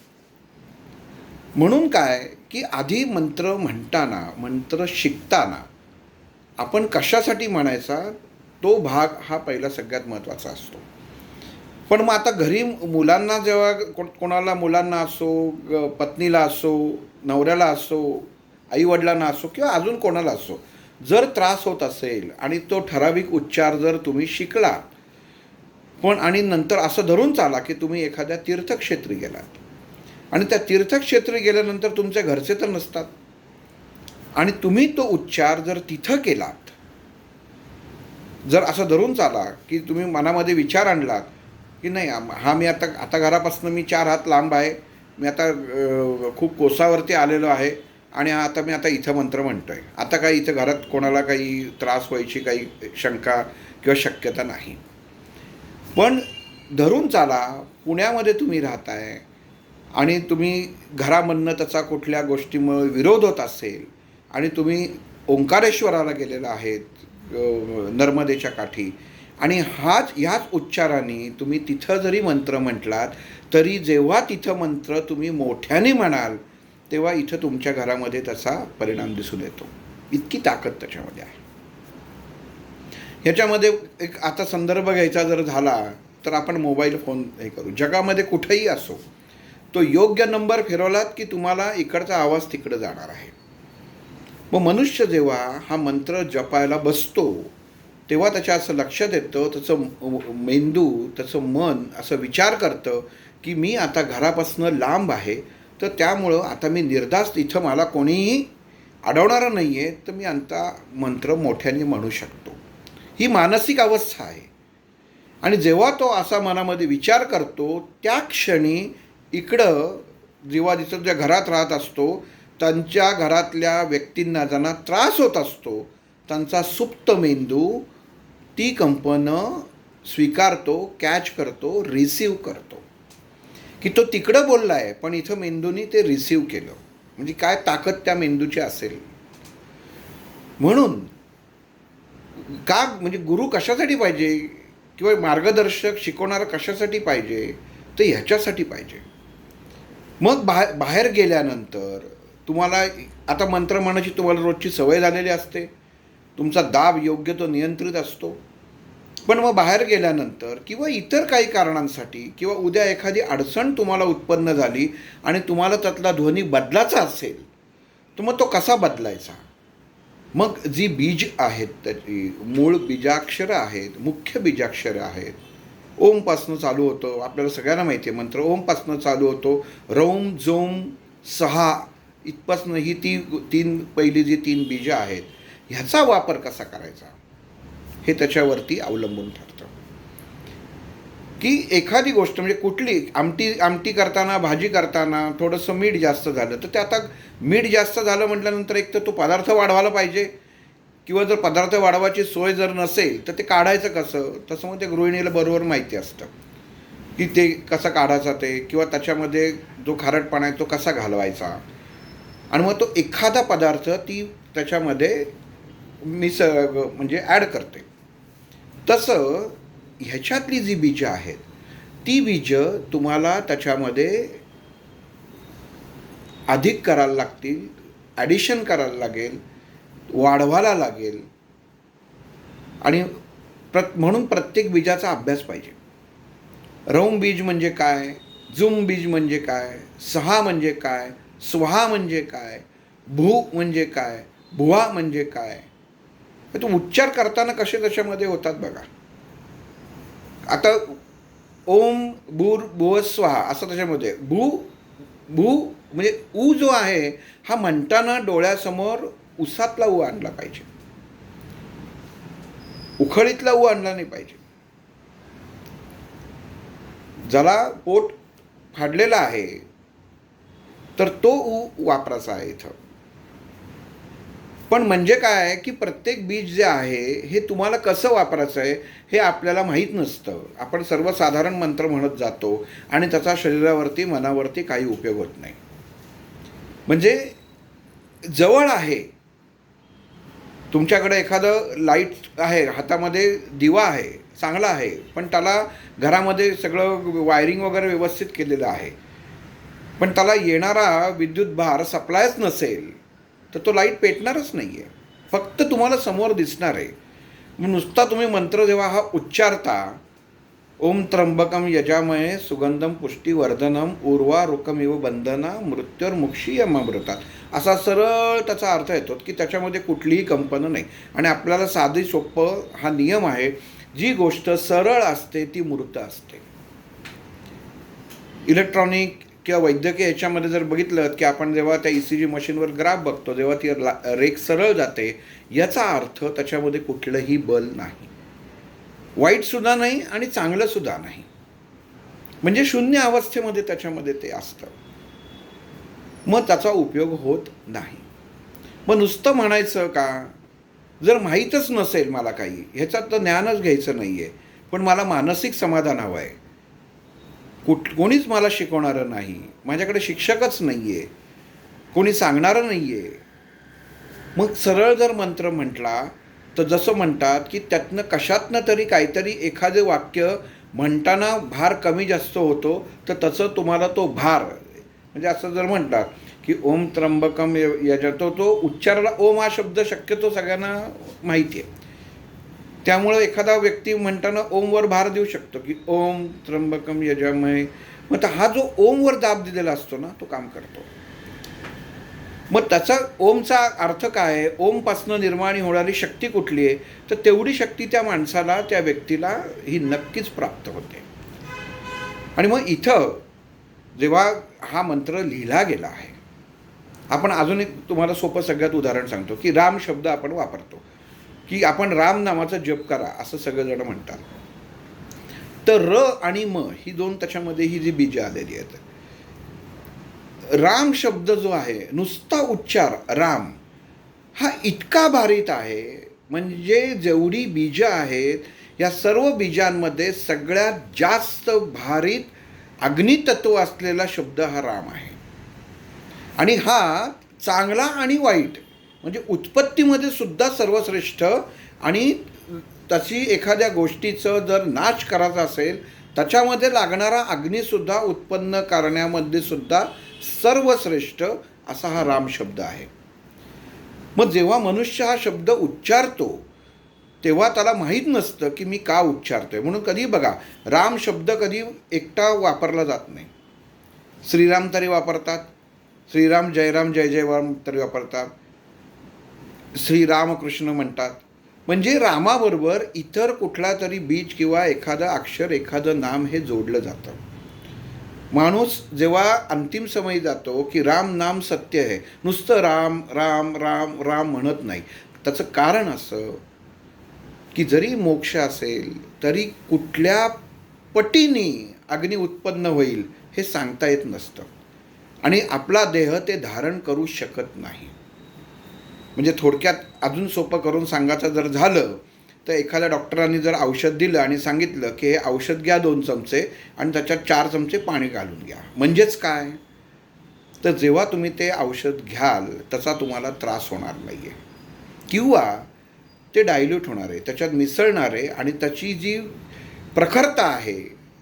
म्हणून काय की आधी मंत्र म्हणताना, मंत्र शिकताना आपण कशासाठी म्हणायचा तो भाग हा पहिला सगळ्यात महत्त्वाचा असतो. पण मग आता घरी मुलांना जेव्हा कोणाला मुलांना असो, पत्नीला असो, नवऱ्याला असो, आईवडिलांना असो किंवा अजून कोणाला असो, जर त्रास होत असेल आणि तो ठराविक उच्चार जर तुम्ही शिकलात, पण आणि नंतर असं धरून चाला की तुम्ही एखाद्या तीर्थक्षेत्री गेलात आणि त्या तीर्थक्षेत्री गेल्यानंतर तुमच्या घरचे तर नसतात आणि तुम्ही तो उच्चार जर तिथं केलात, जर असं धरून चाला की तुम्ही मनामध्ये विचार आणलात की नाही हा मी आता घरापासून मी 4 हात लांब आहे, मी आता खूप कोसावरती आलेलो आहे आणि आता मी इथं मंत्र म्हणतो आहे, आता काही इथं घरात कोणाला काही त्रास व्हायची काही शंका किंवा शक्यता नाही. पण धरून चाला पुण्यामध्ये तुम्ही राहताय आणि तुम्ही घरामधनं त्याचा कुठल्या गोष्टीमुळे विरोध होत असेल आणि तुम्ही ओंकारेश्वराला गेलेला आहेत नर्मदेच्या काठी आणि ह्याच उच्चाराने तुम्ही तिथं जरी मंत्र म्हटलात तरी जेव्हा तिथं मंत्र तुम्ही मोठ्याने म्हणाल तेव्हा इथं तुमच्या घरामध्ये त्याचा परिणाम दिसून येतो. इतकी ताकद त्याच्यामध्ये आहे. ह्याच्यामध्ये एक आता संदर्भ घ्यायचा जर झाला तर आपण मोबाईल फोन हे करू, जगामध्ये कुठेही असो तो योग्य नंबर फिरवलात की तुम्हाला इकडचा आवाज तिकडं जाणार आहे. मग मनुष्य जेव्हा हा मंत्र जपायला बसतो तेव्हा त्याच्या असं लक्षात येतं, त्याचं मेंदू, त्याचं मन असं विचार करतं की मी आता घरापासून लांब आहे, तर त्यामुळं आता मी निर्धास्त इथं मला कोणीही अडवणारं नाही आहे, तर मी आता मंत्र मोठ्याने म्हणू शकतो. ही मानसिक अवस्था आहे. आणि जेव्हा तो असा मनामध्ये विचार करतो त्या क्षणी इकडं जेव्हा जिथं ज्या घरात राहत असतो त्यांच्या घरातल्या व्यक्तींना ज्यांना त्रास होत असतो त्यांचा सुप्त मेंदू ती कंपनं स्वीकारतो, कॅच करतो, रिसीव करतो की तो तिकडं बोलला आहे पण इथं मेंदूनी ते रिसीव केलं. म्हणजे काय ताकद त्या मेंदूची असेल. म्हणून का म्हणजे गुरु कशासाठी पाहिजे किंवा मार्गदर्शक शिकवणारा कशासाठी पाहिजे, तर ह्याच्यासाठी पाहिजे. मग बाहेर गेल्यानंतर तुम्हाला आता मंत्र म्हणायची तुम्हाला रोजची सवय झालेली असते, तुमचा दाब योग्य तो नियंत्रित असतो. पण मग बाहेर गेल्यानंतर किंवा इतर काही कारणांसाठी किंवा उद्या एखादी अडचण तुम्हाला उत्पन्न झाली आणि तुम्हाला त्यातला ध्वनी बदलायचा असेल, तर मग तो कसा बदलायचा. मग जी बीज आहेत त्याची मूळ बीजाक्षरं आहेत, मुख्य बीजाक्षरं आहेत. ओमपासनं चालू होतं, आपल्याला सगळ्यांना माहिती आहे मंत्र ओमपासनं चालू होतो. रौम जोम सहा इथपासनं ही पहिली जी 3 बीजं आहेत, ह्याचा वापर कसा करायचा हे त्याच्यावरती अवलंबून ठरतं. की एखादी गोष्ट म्हणजे कुठली आमटी करताना, भाजी करताना थोडंसं मीठ जास्त झालं, तर ते आता मीठ जास्त झालं म्हटल्यानंतर एक तर तो पदार्थ वाढवायला पाहिजे, किंवा जर पदार्थ वाढवायची सोय जर नसेल तर ते काढायचं कसं. तसं मग ते गृहिणीला बरोबर माहिती असतं की ते कसं काढायचं ते, किंवा त्याच्यामध्ये जो खारटपणा आहे तो कसा घालवायचा. आणि मग तो एखादा पदार्थ ती त्याच्यामध्ये म्हणजे ॲड करते. तसं ह्याच्यातली जी बीजं आहेत ती बीजं तुम्हाला त्याच्यामध्ये अधिक करायला लागतील, ॲडिशन करायला लागेल, वाढवायला लागेल. आणि म्हणून प्रत्येक बीजाचा अभ्यास पाहिजे. रौम बीज म्हणजे काय, जुम बीज म्हणजे काय, सहा म्हणजे काय, स्वहा म्हणजे काय, भू म्हणजे काय, भुवा म्हणजे काय, तो उच्चार करताना कसे त्याच्यामध्ये होतात बघा. आता ओम भूर भुव स्वाहा असं त्याच्यामध्ये भू म्हणजे ऊ जो आहे हा म्हणताना डोळ्यासमोर उसातला ऊ आणला पाहिजे, उखळीतला ऊ आणला नाही पाहिजे. ज्याला पोट फाडलेला आहे तर तो ऊ वापरायचा आहे इथं. पण म्हणजे काय की प्रत्येक बीज जे आहे हे तुम्हाला कसं वापरायचं आहे हे आपल्याला माहीत नसतं. आपण सर्वसाधारण मंत्र म्हणत जातो आणि त्याचा शरीरावरती मनावरती काही उपयोग होत नाही. म्हणजे जवळ आहे, तुमच्याकडे एखादं लाईट आहे, हातामध्ये दिवा आहे, चांगला आहे, पण त्याला घरामध्ये सगळं वायरिंग वगैरे व्यवस्थित केलेलं आहे, पण त्याला येणारा विद्युत भार सप्लायच नसेल तर तो लाईट पेटणारच नाही आहे. फक्त तुम्हाला समोर दिसणार आहे. नुसता तुम्ही मंत्र जेव्हा हा उच्चारता, ओम त्र्यंबकम यजामहे सुगंधम पुष्टिवर्धनम उर्वा रुकमिव बंधना मृत्युर्मुक्षीयमामृतात, असा सरळ त्याचा अर्थ येतो की त्याच्यामध्ये कुठलीही कंपन नाही. आणि आपल्याला साधी सोपं हा नियम आहे, जी गोष्ट सरळ असते ती मूर्त असते. इलेक्ट्रॉनिक किंवा वैद्यकीय ह्याच्यामध्ये जर बघितलं की आपण जेव्हा त्या ECG मशीनवर ग्राफ बघतो, जेव्हा ती रेख सरळ जाते, याचा अर्थ त्याच्यामध्ये कुठलंही बल नाही, वाईटसुद्धा नाही आणि चांगलंसुद्धा नाही, म्हणजे शून्य अवस्थेमध्ये त्याच्यामध्ये ते असतं. मग त्याचा उपयोग होत नाही. मग नुसतं म्हणायचं का, जर माहीतच नसेल मला काही, ह्याच्यात तर ज्ञानच घ्यायचं नाही आहे, पण मला मानसिक समाधान हवं आहे, कोणीच मला शिकवणारं नाही, माझ्याकडे शिक्षकच नाही आहे, कोणी सांगणारं नाही आहे, मग सरळ जर मंत्र म्हटला तर जसं म्हणतात की त्यातनं कशातनं तरी काहीतरी एखादे वाक्य म्हणताना भार कमी जास्त होतो, तर तसं तुम्हाला तो भार म्हणजे असं जर म्हणतात की ओम त्र्यंबकम यजतो, तो उच्चाराला ओम हा शब्द शक्यतो सगळ्यांना माहिती आहे, त्यामुळं एखादा व्यक्ती म्हणताना ओमवर भार देऊ शकतो की ओम त्र्यंबकम यजामहे. मग हा जो ओमवर दाब दिलेला असतो ना, तो काम करतो. मग त्याचा ओमचा अर्थ काय आहे, ओमपासनं निर्माण होणारी शक्ती कुठली आहे, तर तेवढी शक्ती त्या माणसाला, त्या व्यक्तीला ही नक्कीच प्राप्त होते. आणि मग इथं जेव्हा हा मंत्र लिहिला गेला आहे, आपण अजून एक तुम्हाला सोपं सगळ्यात उदाहरण सांगतो की राम शब्द आपण वापरतो की आपण राम नामाचा जप करा असं सगळेजण म्हणतात. तर र आणि म ही दोन त्याच्यामध्ये ही जी बीजं आलेली आहेत, राम शब्द जो आहे नुसता उच्चार राम हा इतका भारित आहे, म्हणजे जेवढी बीजं आहेत या सर्व बीजांमध्ये सगळ्यात जास्त भारित अग्नितत्व असलेला शब्द हा राम आहे. आणि हा चांगला आणि वाईट म्हणजे उत्पत्तीमध्ये सुद्धा सर्वश्रेष्ठ आणि तशी एखाद्या गोष्टीचं जर नाश करायचा असेल, त्याच्यामध्ये लागणारा अग्निसुद्धा उत्पन्न करण्यामध्ये सुद्धा सर्वश्रेष्ठ असा हा राम शब्द आहे. मग जेव्हा मनुष्य हा शब्द उच्चारतो तेव्हा त्याला माहीत नसतं की मी का उच्चारतोय. म्हणून कधी बघा, राम शब्द कधी एकटा वापरला जात नाही. श्रीराम तरी वापरतात, श्रीराम जयराम जय जय राम तरी वापरतात, श्रीरामकृष्ण म्हणतात. म्हणजे रामाबरोबर इतर कुठला तरी बीज किंवा एखादं अक्षर, एखादं नाम हे जोडलं जातं. माणूस जेव्हा अंतिम समयी जातो की राम नाम सत्य आहे, नुसतं राम राम राम राम म्हणत नाही. त्याचं कारण असं की जरी मोक्ष असेल तरी कुठल्या पटीने अग्नी उत्पन्न होईल हे सांगता येत नसतं आणि आपला देह ते धारण करू शकत नाही. म्हणजे थोडक्यात अजून सोपं करून सांगायचं जर झालं तर एखाद्या डॉक्टरांनी जर औषध दिलं आणि सांगितलं की हे औषध घ्या 2 चमचे आणि त्याच्यात 4 चमचे पाणी घालून घ्या, म्हणजेच काय, तर जेव्हा तुम्ही ते औषध घ्याल त्याचा तुम्हाला त्रास होणार नाही आहे किंवा ते डायल्यूट होणार आहे, त्याच्यात मिसळणार आहे आणि त्याची जी प्रखरता आहे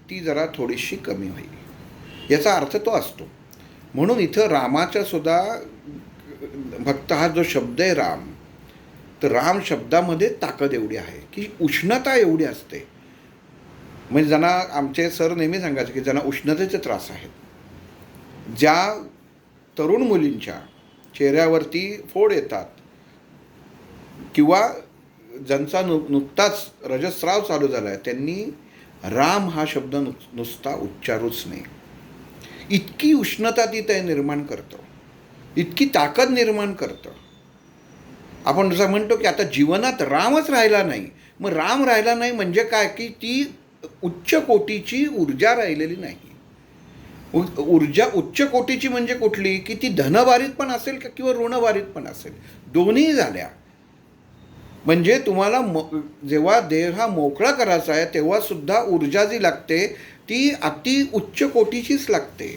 ती जरा थोडीशी कमी होईल. याचा अर्थ तो असतो. म्हणून इथं रामाच्या सुद्धा फक्त हा जो शब्द आहे राम, तर राम शब्दामध्ये ताकद एवढी आहे की उष्णता एवढी असते. म्हणजे ज्यांना आमचे सर नेहमी सांगायचे की ज्यांना उष्णतेचे त्रास आहेत, ज्या तरुण मुलींच्या चेहऱ्यावरती फोड येतात किंवा ज्यांचा नुकताच रजस्राव चालू झाला आहे, त्यांनी राम हा शब्द नुसता उच्चारूच नाही. इतकी उष्णता ती ते निर्माण करतं, इतकी ताकद निर्माण करतं. आपण जसं म्हणतो की आता जीवनात रामच राहिला नाही, मग राम राहिला नाही म्हणजे काय की ती उच्च कोटीची ऊर्जा राहिलेली नाही. ऊर्जा उच्च कोटीची म्हणजे कुठली की ती धनभारित पण असेल किंवा ऋणभारित पण असेल, दोन्ही झाल्या. म्हणजे तुम्हाला जेव्हा देह हा मोकळा करायचा आहे तेव्हा सुद्धा ऊर्जा जी लागते ती अति उच्च कोटीचीच लागते.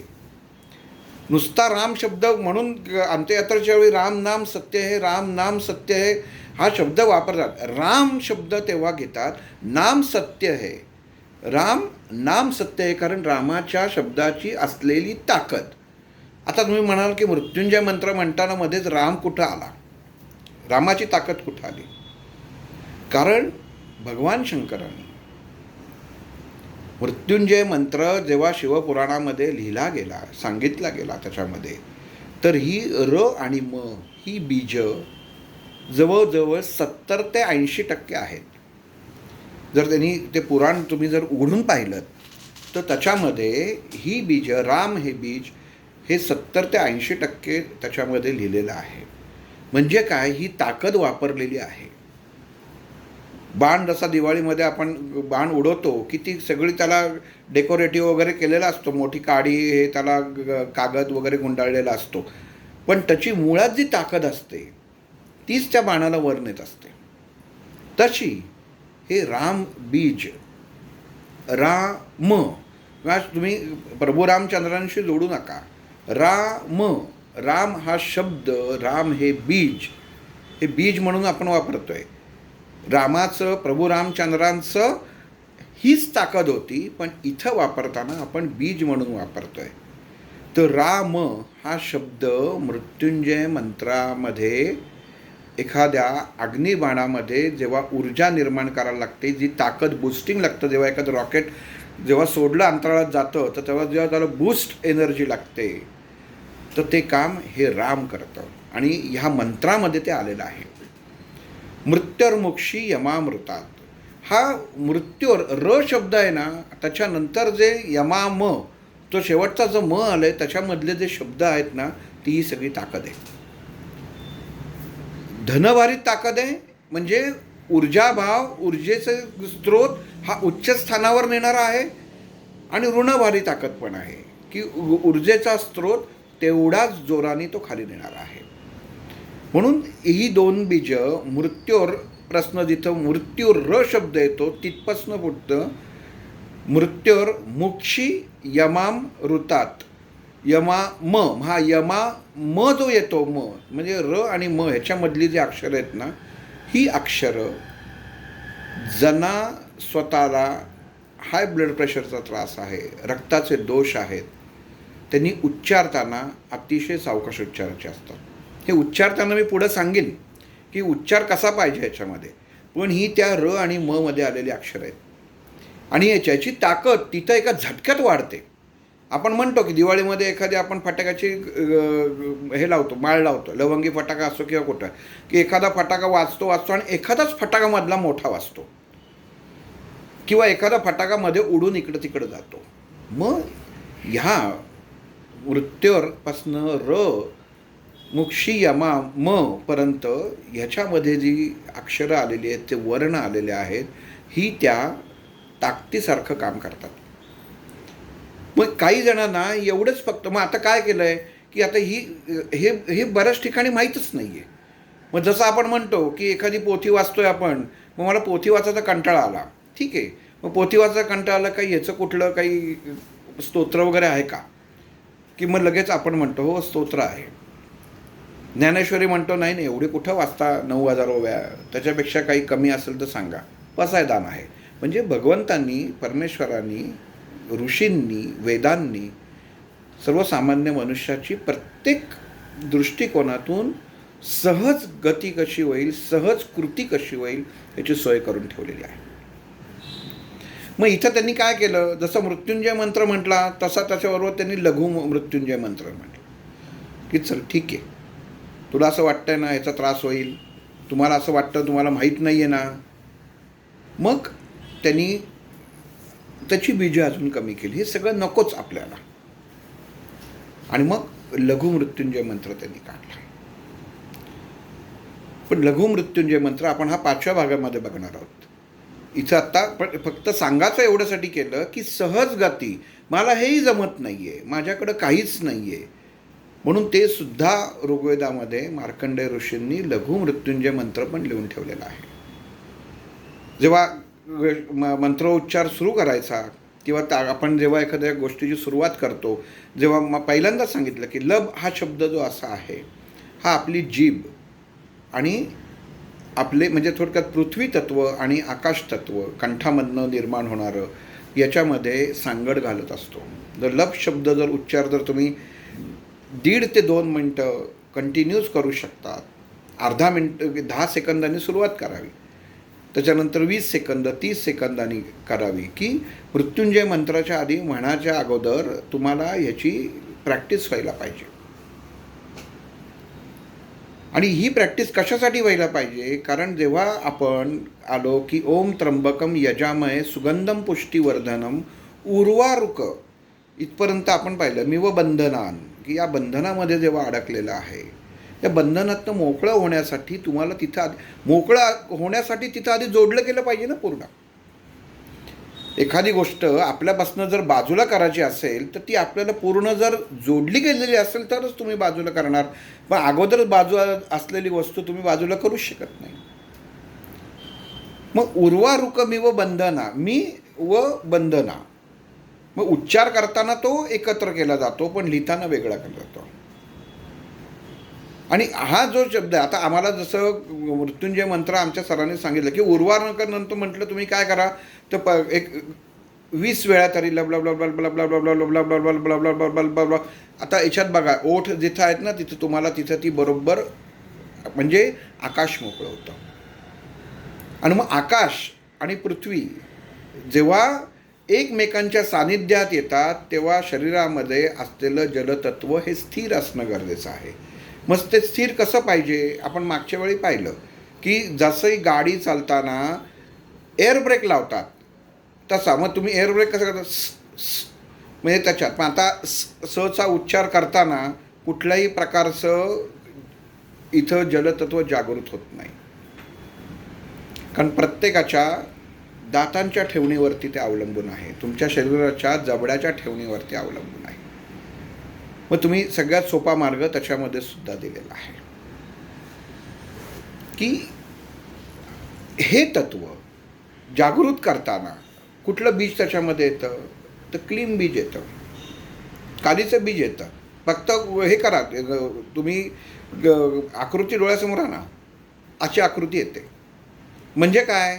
नुसता राम शब्द म्हणून अंत्ययात्रेच्या वेळी राम नाम सत्य आहे, राम नाम सत्य आहे हा शब्द वापरतात. राम शब्द तेव्हा घेतात, नाम सत्य आहे, राम नाम सत्य आहे, कारण रामाच्या शब्दाची असलेली ताकद. आता तुम्ही म्हणाल की मृत्युंजय मंत्र म्हणताना मध्येच राम कुठं आला, रामाची ताकद कुठं आली? कारण भगवान शंकरांनी मृत्युंजय मंत्र जेव्हा शिवपुराणामध्ये लिहिला गेला, सांगितला गेला त्याच्यामध्ये, तर ही र आणि म ही बीज जवळजवळ 70 ते 80% आहेत. जर त्यांनी ते पुराण तुम्ही जर उघडून पाहिलं तर त्याच्यामध्ये ही बीज, राम हे बीज हे 70 ते 80% त्याच्यामध्ये लिहिलेलं आहे. म्हणजे काय, ही ताकद वापरलेली आहे. बाण जसा दिवाळीमध्ये आपण बाण उडवतो की ती सगळी त्याला डेकोरेटिव्ह वगैरे केलेला असतो, मोठी काडी हे त्याला कागद वगैरे गुंडाळलेला असतो, पण त्याची मुळात जी ताकद असते तीच त्या बाणाला वर नेत असते. तशी हे राम बीज राम, तुम्ही प्रभू रामचंद्रांशी जोडू नका. राम, राम हा शब्द, राम हे बीज म्हणून आपण वापरतोय. रामाचं, प्रभू रामचंद्रांचं हीच ताकद होती, पण इथं वापरताना आपण बीज म्हणून वापरतोय. तर राम हा शब्द मृत्युंजय मंत्रामध्ये एखाद्या अग्निबाणामध्ये जेव्हा ऊर्जा निर्माण करायला लागते, जी ताकद बूस्टिंग लागतं, जेव्हा एखादं रॉकेट जेव्हा सोडलं अंतराळात जातं तर तेव्हा जेव्हा त्याला बूस्ट एनर्जी लागते, तर ते काम हे राम करतं आणि ह्या मंत्रामध्ये ते आलेलं आहे. मृत्युर्मुक्षी यमामृतात, हा मृत्यूर र शब्द आहे ना, त्याच्यानंतर जे यमाम, तो शेवटचा जो म आला आहे त्याच्यामधले जे शब्द आहेत ना, ती सगळी ताकद आहे. धनभारित ताकद आहे, म्हणजे ऊर्जाभाव, ऊर्जेचे स्रोत हा उच्च स्थानावर नेणारा आहे. आणि ऋणभारी ताकद पण आहे की ऊर्जेचा स्रोत तेवढाच जोराने तो खाली नेणारा आहे. म्हणून ही 2 बीज मृत्यूर, प्रश्न जिथं मृत्यूर र शब्द येतो तिथपासनं पुढतं मृत्यूर मुक्षी यमाम ऋतात, यमा म, हा यमा म जो येतो, म म्हणजे र आणि म ह्याच्यामधली जी अक्षरं आहेत ना, ही अक्षरं ज्यांना स्वतःला हाय ब्लड प्रेशरचा त्रास आहे, रक्ताचे दोष आहेत, त्यांनी उच्चारताना अतिशय सावकाश उच्चारायचे असतात. हे उच्चारताना मी पुढं सांगेन की उच्चार कसा पाहिजे ह्याच्यामध्ये, पण ही त्या र आणि म मध्ये आलेली अक्षर आहेत आणि याच्याची ताकद तिथं एका झटक्यात वाढते. आपण म्हणतो की दिवाळीमध्ये एखादी आपण फटाक्याची हे लावतो, माळ लावतो, लवंगी फटाका असो किंवा कुठं, की एखादा फटाका वाजतो आणि एखादाच फटाका मधला मोठा वाजतो किंवा एखादा फटाका मध्ये उडून इकडं तिकडं जातो. मग ह्या मृत्यूपासनं र मुक्षी यमा म पर्यंत ह्याच्यामध्ये जी अक्षरं आलेली आहेत, ते वर्ण आलेले आहेत, ही त्या ताकदीसारखं काम करतात. मग काही जणांना एवढंच फक्त, मग आता काय केलं आहे की आता हे हे बऱ्याच ठिकाणी माहीतच नाही आहे. मग जसं आपण म्हणतो की एखादी पोथी वाचतोय आपण, मग मला पोथी वाचायचा कंटाळा आला, ठीक आहे, मग पोथी वाचायचा कंटाळा आला, काही याचं कुठलं काही स्तोत्र वगैरे आहे का, की मग लगेच आपण म्हणतो हो स्तोत्र आहे. ज्ञानेश्वरी म्हणतो नाही नाही एवढे कुठं वाचता, 9,000 ओव्या, त्याच्यापेक्षा काही कमी असेल तर सांगा, पसायदान आहे. म्हणजे भगवंतांनी, परमेश्वरांनी, ऋषींनी, वेदांनी सर्वसामान्य मनुष्याची प्रत्येक दृष्टिकोनातून सहज गती कशी होईल, सहज कृती कशी होईल याची सोय करून ठेवलेली आहे. मग इथं त्यांनी काय केलं, जसं मृत्युंजय मंत्र म्हटला तसा त्याच्याबरोबर त्यांनी लघु मृत्युंजय मंत्र म्हटलं की चल ठीक आहे, तुला असं वाटतंय ना याचा त्रास होईल, तुम्हाला असं वाटतं, तुम्हाला माहीत नाही आहे ना, मग त्यांनी त्याची बीजं अजून कमी केली. हे सगळं नकोच आपल्याला, आणि मग लघु मृत्युंजय मंत्र त्यांनी काढला. पण लघु मृत्युंजय मंत्र आपण हा 5व्या भागामध्ये बघणार आहोत. इथं आत्ता फक्त सांगायचं एवढ्यासाठी केलं की सहज गती, मला हेही जमत नाही आहे, माझ्याकडं काहीच नाही आहे, म्हणून ते सुद्धा ऋग्वेदामध्ये मार्कंडेय ऋषींनी लघु मृत्युंजय मंत्र पण लिहून ठेवलेला आहे. जेव्हा मंत्रोच्चार सुरू करायचा किंवा आपण जेव्हा एखाद्या गोष्टीची सुरुवात करतो, जेव्हा पहिल्यांदा सांगितलं की लब हा शब्द जो असा आहे, हा आपली जीभ आणि आपले म्हणजे थोडक्यात पृथ्वी तत्व आणि आकाश तत्व कंठामधनं निर्माण होणारं याच्यामध्ये सांगड घालत असतो. जर लब शब्द जर उच्चार जर तुम्ही 1.5 ते 2 मिनटं कंटिन्यूज करू शकतात, अर्धा मिनटं 10 सेकंदांनी सुरुवात करावी, त्याच्यानंतर 20 सेकंद 30 सेकंदांनी करावी, की मृत्युंजय मंत्राच्या आधी म्हणाच्या अगोदर तुम्हाला ह्याची प्रॅक्टिस व्हायला पाहिजे. आणि ही प्रॅक्टिस कशासाठी व्हायला पाहिजे, कारण जेव्हा आपण आलो की ओम त्र्यंबकम यजामहे सुगंधम पुष्टिवर्धनम उर्वारुक इथपर्यंत आपण पाहिलं, मी व बंधनान, की या बंधनामध्ये जेव्हा अडकलेलं आहे, या बंधनातनं मोकळं होण्यासाठी तुम्हाला तिथं मोकळं होण्यासाठी तिथं आधी जोडलं गेलं पाहिजे ना पूर्ण. एखादी गोष्ट आपल्यापासून जर बाजूला करायची असेल तर ती आपल्याला पूर्ण जर जोडली गेलेली असेल तरच तुम्ही बाजूला करणार, पण अगोदर बाजूला असलेली वस्तू तुम्ही बाजूला करूच शकत नाही. मग उर्वारुक मी व बंधना, मी व बंधना, मग उच्चार करताना तो एकत्र केला जातो पण लिहिताना वेगळा केला जातो. आणि हा जो शब्द आहे, आता आम्हाला जसं मृत्युंजय मंत्र आमच्या सरांनी सांगितलं की उर्वारुकानंतर म्हटलं तुम्ही काय करा, तर एक 20 वेळा तरी लब लब लब लब लब लब लब लब लब लब लब लब लब लब लब. आता याच्यात बघा ओठ जिथं आहेत ना तिथं तुम्हाला तिथं ती बरोबर म्हणजे आकाश मोकळं होतं. आणि मग आकाश आणि पृथ्वी जेव्हा एकमेकांच्या सानिध्यात येतात तेव्हा शरीरामध्ये असलेलं जलतत्व हे स्थिर असणं गरजेचं आहे. मग ते स्थिर कसं पाहिजे, आपण मागच्या वेळी पाहिलं की जसंही गाडी चालताना एअर ब्रेक लावतात तसा, मग तुम्ही एअर ब्रेक कसं करता, म्हणजे त्याच्यात पण आता सचा उच्चार करताना कुठल्याही प्रकारचं इथं जलतत्व जागृत होत नाही, कारण प्रत्येकाच्या दातांच्या ठेवणीवरती ते अवलंबून आहे, तुमच्या शरीराच्या जबड्याच्या ठेवणीवरती अवलंबून आहे. मग तुम्ही सगळ्यात सोपा मार्ग त्याच्यामध्ये सुद्धा दिलेला आहे की हे तत्व जागृत करताना कुठलं बीज त्याच्यामध्ये येतं, तर क्लीन बीज येतं, कालीचं बीज येतं. फक्त हे करा, तुम्ही आकृती डोळ्यासमोर आणा, अशी आकृती येते. म्हणजे काय,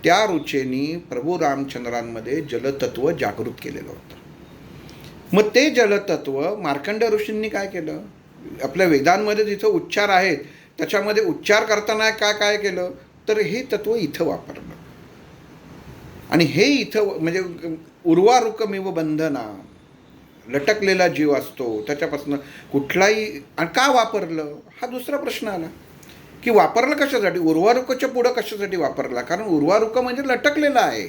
त्या रुचेनी प्रभू रामचंद्रांमध्ये जलतत्व जागृत केलेलं होतं. मग ते जलतत्व मार्कंड ऋषींनी काय केलं, आपल्या वेदांमध्ये जिथं उच्चार आहेत त्याच्यामध्ये उच्चार करताना काय केलं, तर हे तत्व इथं वापरलं. आणि हे इथं म्हणजे उर्वारुकमिव बंधना, लटकलेला जीव असतो त्याच्यापासून कुठलाही, आणि का वापरलं हा दुसरा प्रश्न आला की वापरलं कशासाठी, उर्वारुकच्या पुढं कशासाठी वापरला. कारण उर्वारुक म्हणजे लटकलेला आहे,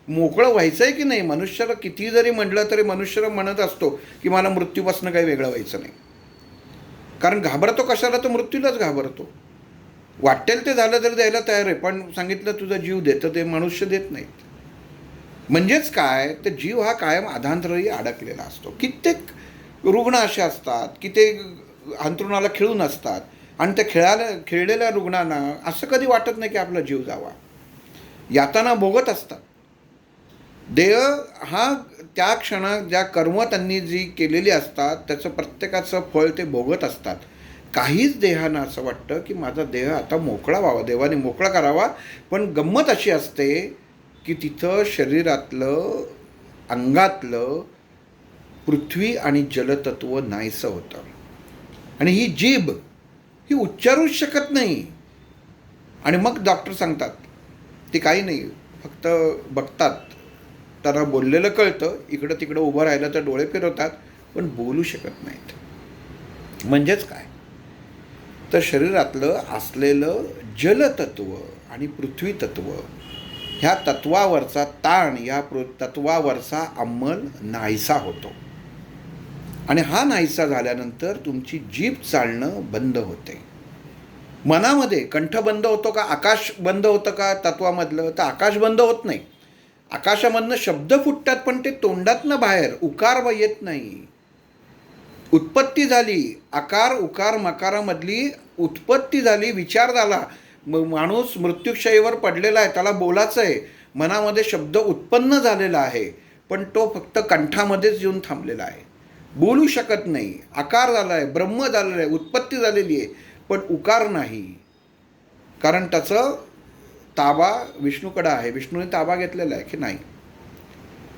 मोकळं व्हायचं आहे की नाही. मनुष्याला किती जरी म्हटलं तरी मनुष्य म्हणत असतो की मला मृत्यूपासून काही वेगळं व्हायचं नाही. कारण घाबरतो कशाला, तर मृत्यूलाच घाबरतो. वाटेल ते झालं तरी द्यायला तयार आहे, पण सांगितलं तुझा जीव दे तर ते मनुष्य देत नाहीत. म्हणजेच काय, तर जीव हा कायम अधांतरही अडकलेला असतो. कित्येक रुग्ण असे असतात की ते अंथरुणाला खिळून असतात, आणि त्या खेळलेल्या रुग्णांना असं कधी वाटत नाही की आपला जीव जावा. यातना भोगत असतात. देह हा त्या क्षणात ज्या कर्म त्यांनी जी केलेली असतात त्याचं प्रत्येकाचं फळ ते भोगत असतात. काहीच देहांना असं वाटतं की माझा देह आता मोकळा व्हावा, देवाने मोकळा करावा. पण गंमत अशी असते की तिथं शरीरातलं, अंगातलं पृथ्वी आणि जलतत्व नाहीसं होतं. आणि ही जीभ ही उच्चारूच शकत नाही. आणि मग डॉक्टर सांगतात ते काही नाही, फक्त बघतात, त्यांना बोललेलं कळतं, इकडं तिकडं उभं राहिलं तर डोळे फिरवतात, पण बोलू शकत नाहीत. म्हणजेच काय, तर शरीरातलं असलेलं जलतत्व आणि पृथ्वी तत्व, ह्या तत्वावरचा ताण, या तत्वावरचा अंमल नाहीसा होतो. आणि हा नाहीसा झाल्यानंतर तुमची जीभ चालणं बंद होते. मनामध्ये कंठ बंद होतो का, आकाश बंद होतं का तत्वामधलं, तर आकाश बंद होत नाही. आकाशामधनं शब्द फुटतात पण ते तोंडातनं बाहेर उकार येत नाही. उत्पत्ती झाली, आकार उकार मकारामधली उत्पत्ती झाली, विचार झाला, माणूस मृत्यूशयीवर पडलेला आहे, त्याला बोलायचं आहे, मनामध्ये शब्द उत्पन्न झालेला आहे, पण तो फक्त कंठामध्येच येऊन थांबलेला आहे, बोलू शकत नाही. आकार झाला आहे, ब्रह्म झालेलं आहे, उत्पत्ती झालेली आहे, पण उकार नाही. कारण त्याचं ताबा विष्णूकडं आहे, विष्णूने ताबा घेतलेला आहे की नाही.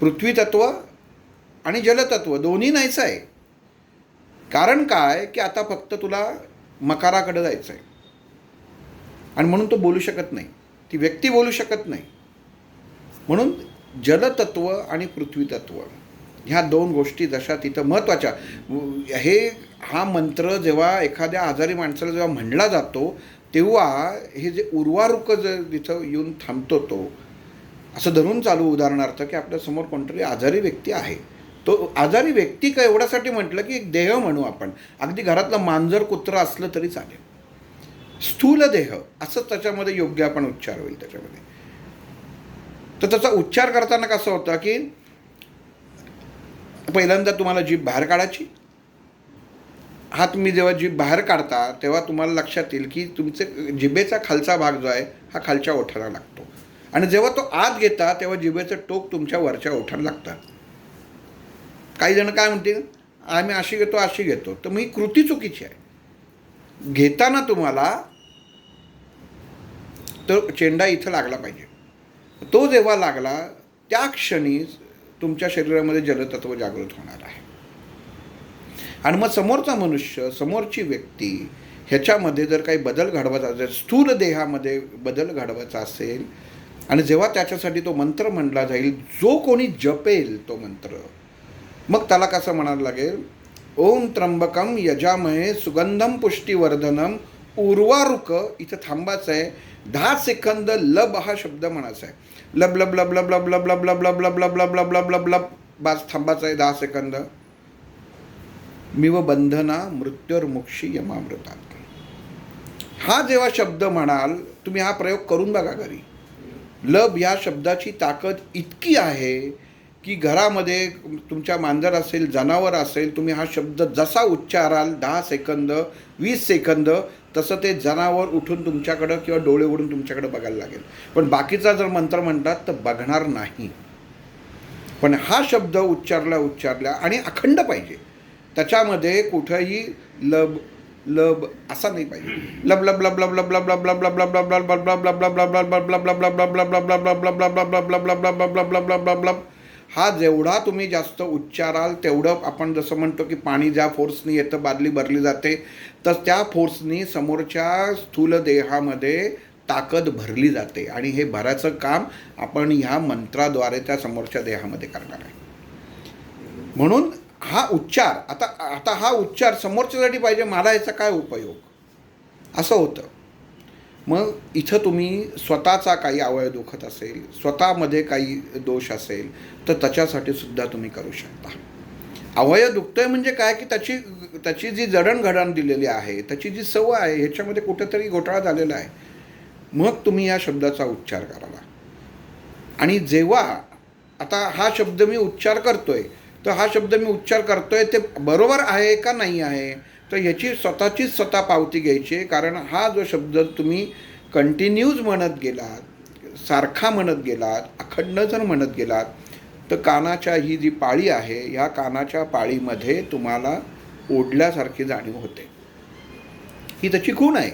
पृथ्वी तत्व आणि जलतत्व दोन्ही नाहीच आहे. कारण काय की आता फक्त तुला मकाराकडे जायचं आहे, आणि म्हणून तो बोलू शकत नाही, ती व्यक्ती बोलू शकत नाही. म्हणून जलतत्व आणि पृथ्वी तत्व ह्या दोन गोष्टी जशा तिथं महत्त्वाच्या. हा मंत्र जेव्हा एखाद्या आजारी माणसाला जेव्हा म्हणला जातो तेव्हा हे जे उर्वारुक तिथं येऊन थांबतो, तो असं धरून चालू, उदाहरणार्थ की आपल्यासमोर कोणतरी आजारी व्यक्ती आहे, तो आजारी व्यक्ती का एवढ्यासाठी म्हटलं की एक देह म्हणू आपण, अगदी घरातलं मांजर कुत्रं असलं तरी चालेल, स्थूल देह असंच त्याच्यामध्ये योग्य आपण उच्चार होईल त्याच्यामध्ये. तर त्याचा उच्चार करताना कसं होतं की पहिल्यांदा तुम्हाला जीभ बाहेर काढायची. हा तुम्ही जेव्हा जीभ बाहेर काढता तेव्हा तुम्हाला लक्षात येईल की तुमचे जिभेचा खालचा भाग जो आहे हा खालच्या ओठाला लागतो, आणि जेव्हा तो आत घेता तेव्हा जिभेचं टोक तुमच्या वरच्या ओठाला लागतं. काही जण काय म्हणतील, आम्ही अशी घेतो अशी घेतो, तर मग ही कृती चुकीची आहे. घेताना तुम्हाला तो चेंडा इथं लागला पाहिजे. तो जेव्हा लागला त्या क्षणी तुमच्या शरीरामध्ये जलतत्व जागृत होणार आहे. आणि मग समोरचा मनुष्य, समोरची व्यक्ती ह्याच्यामध्ये जर काही बदल घडवायचा असेल, स्थूल देहामध्ये बदल घडवायचा असेल, आणि जेव्हा त्याच्यासाठी तो मंत्र म्हणला जाईल, जो कोणी जपेल तो मंत्र, मग त्याला कसं म्हणायला लागेल, ओम त्र्यंबकम यजामहे सुगंधम पुष्टिवर्धनम उर्वारुक. इथं थांबायचं आहे 10 सेकंद. लब हा शब्द म्हणायचा आहे. लब लब लब लब लब लब लब लब लब लब लब लब लब लब लब लब बास थांबायचं आहे 10 सेकंद. मिव बंधना मृत्युर्मुक्षी यमामृतात. हा जेव्हा शब्द म्हणाल, तुम्ही हा प्रयोग करून बघा घरी. लब या शब्दाची ताकद इतकी आहे की घरामध्ये तुमच्या मांजर असेल, जनावर असेल, तुम्ही हा शब्द जसा उच्चाराल 10 सेकंद 20 सेकंद, तसं ते जनावर उठून तुमच्याकडं किंवा डोळे उघडून तुमच्याकडे बघायला लागेल. पण बाकीचा जर मंत्र म्हणतात तर बघणार नाही. पण हा शब्द उच्चारल्या आणि अखंड पाहिजे. त्याच्यामध्ये कुठंही लब लब असा नाही पाहिजे. लब लब लब लब लब लब लब लब लब लब लब लब लब लब लब लब लब लब. हा जेवढा तुम्ही जास्त उच्चाराल तेवढं आपण जसं म्हणतो की पाणी ज्या फोर्सनी येतं बादली भरली जाते, तर त्या फोर्सनी समोरच्या स्थूल देहामध्ये ताकद भरली जाते आणि हे भराचं काम आपण ह्या मंत्राद्वारे त्या समोरच्या देहामध्ये करणार आहे. म्हणून हा उच्चार आता आता हा उच्चार समोरच्यासाठी पाहिजे, मला याचा काय उपयोग असं होतं. मग इथं तुम्ही स्वतःचा काही अवयव दुखत असेल, स्वतःमध्ये काही दोष असेल, तर त्याच्यासाठी सुद्धा तुम्ही करू शकता. अवयव दुखतोय म्हणजे काय की त्याची जी जडणघडण दिलेली आहे, त्याची जी सवय आहे, ह्याच्यामध्ये कुठेतरी घोटाळा झालेला आहे. मग तुम्ही या शब्दाचा उच्चार करावा. आणि जेव्हा आता हा शब्द मी उच्चार करतोय, तर हा शब्द मी उच्चार करतोय ते बरोबर आहे का नाही आहे, तर ह्याची स्वतःचीच स्वतः पावती घ्यायची. कारण हा जो शब्द तुम्ही कंटिन्यूज म्हणत गेलात, सारखा म्हणत गेलात, अखंड जर म्हणत गेलात, तर कानाच्या ही जी पाळी आहे, ह्या कानाच्या पाळीमध्ये तुम्हाला ओढल्यासारखी जाणीव होते. ही त्याची खूण आहे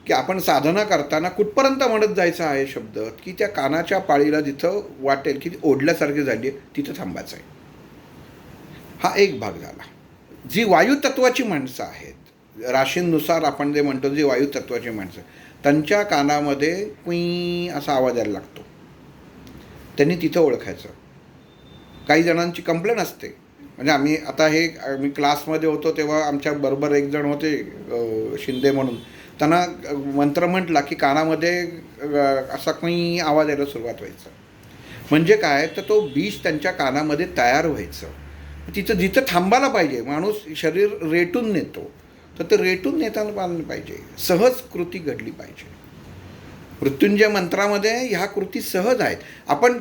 की आपण साधना करताना कुठपर्यंत म्हणत जायचं आहे शब्द, की त्या कानाच्या पाळीला जिथं वाटेल की ओढल्यासारखी झाली आहे तिथं थांबायचं आहे. हा एक भाग झाला. जी वायुतत्वाची माणसं आहेत, राशींनुसार आपण जे म्हणतो जी वायुतत्वाची माणसं, त्यांच्या कानामध्ये कुई असा आवाज यायला लागतो, त्यांनी तिथं ओळखायचं. काही जणांची कंप्लेंट असते, म्हणजे आम्ही क्लासमध्ये होतो तेव्हा आमच्या बरोबर एक जण होते शिंदे म्हणून, त्यांना मंत्र म्हटला की कानामध्ये असा कुई आवाज यायला सुरुवात व्हायचं. म्हणजे काय, तर तो बीज त्यांच्या कानामध्ये तयार व्हायचं. तिथं जिथं थांबायला पाहिजे, माणूस शरीर रेटून नेतो, तर ते रेटून नेताना पाहिलं पाहिजे, सहज कृती घडली पाहिजे. मृत्युंजय मंत्रामध्ये ह्या कृती सहज आहेत. आपण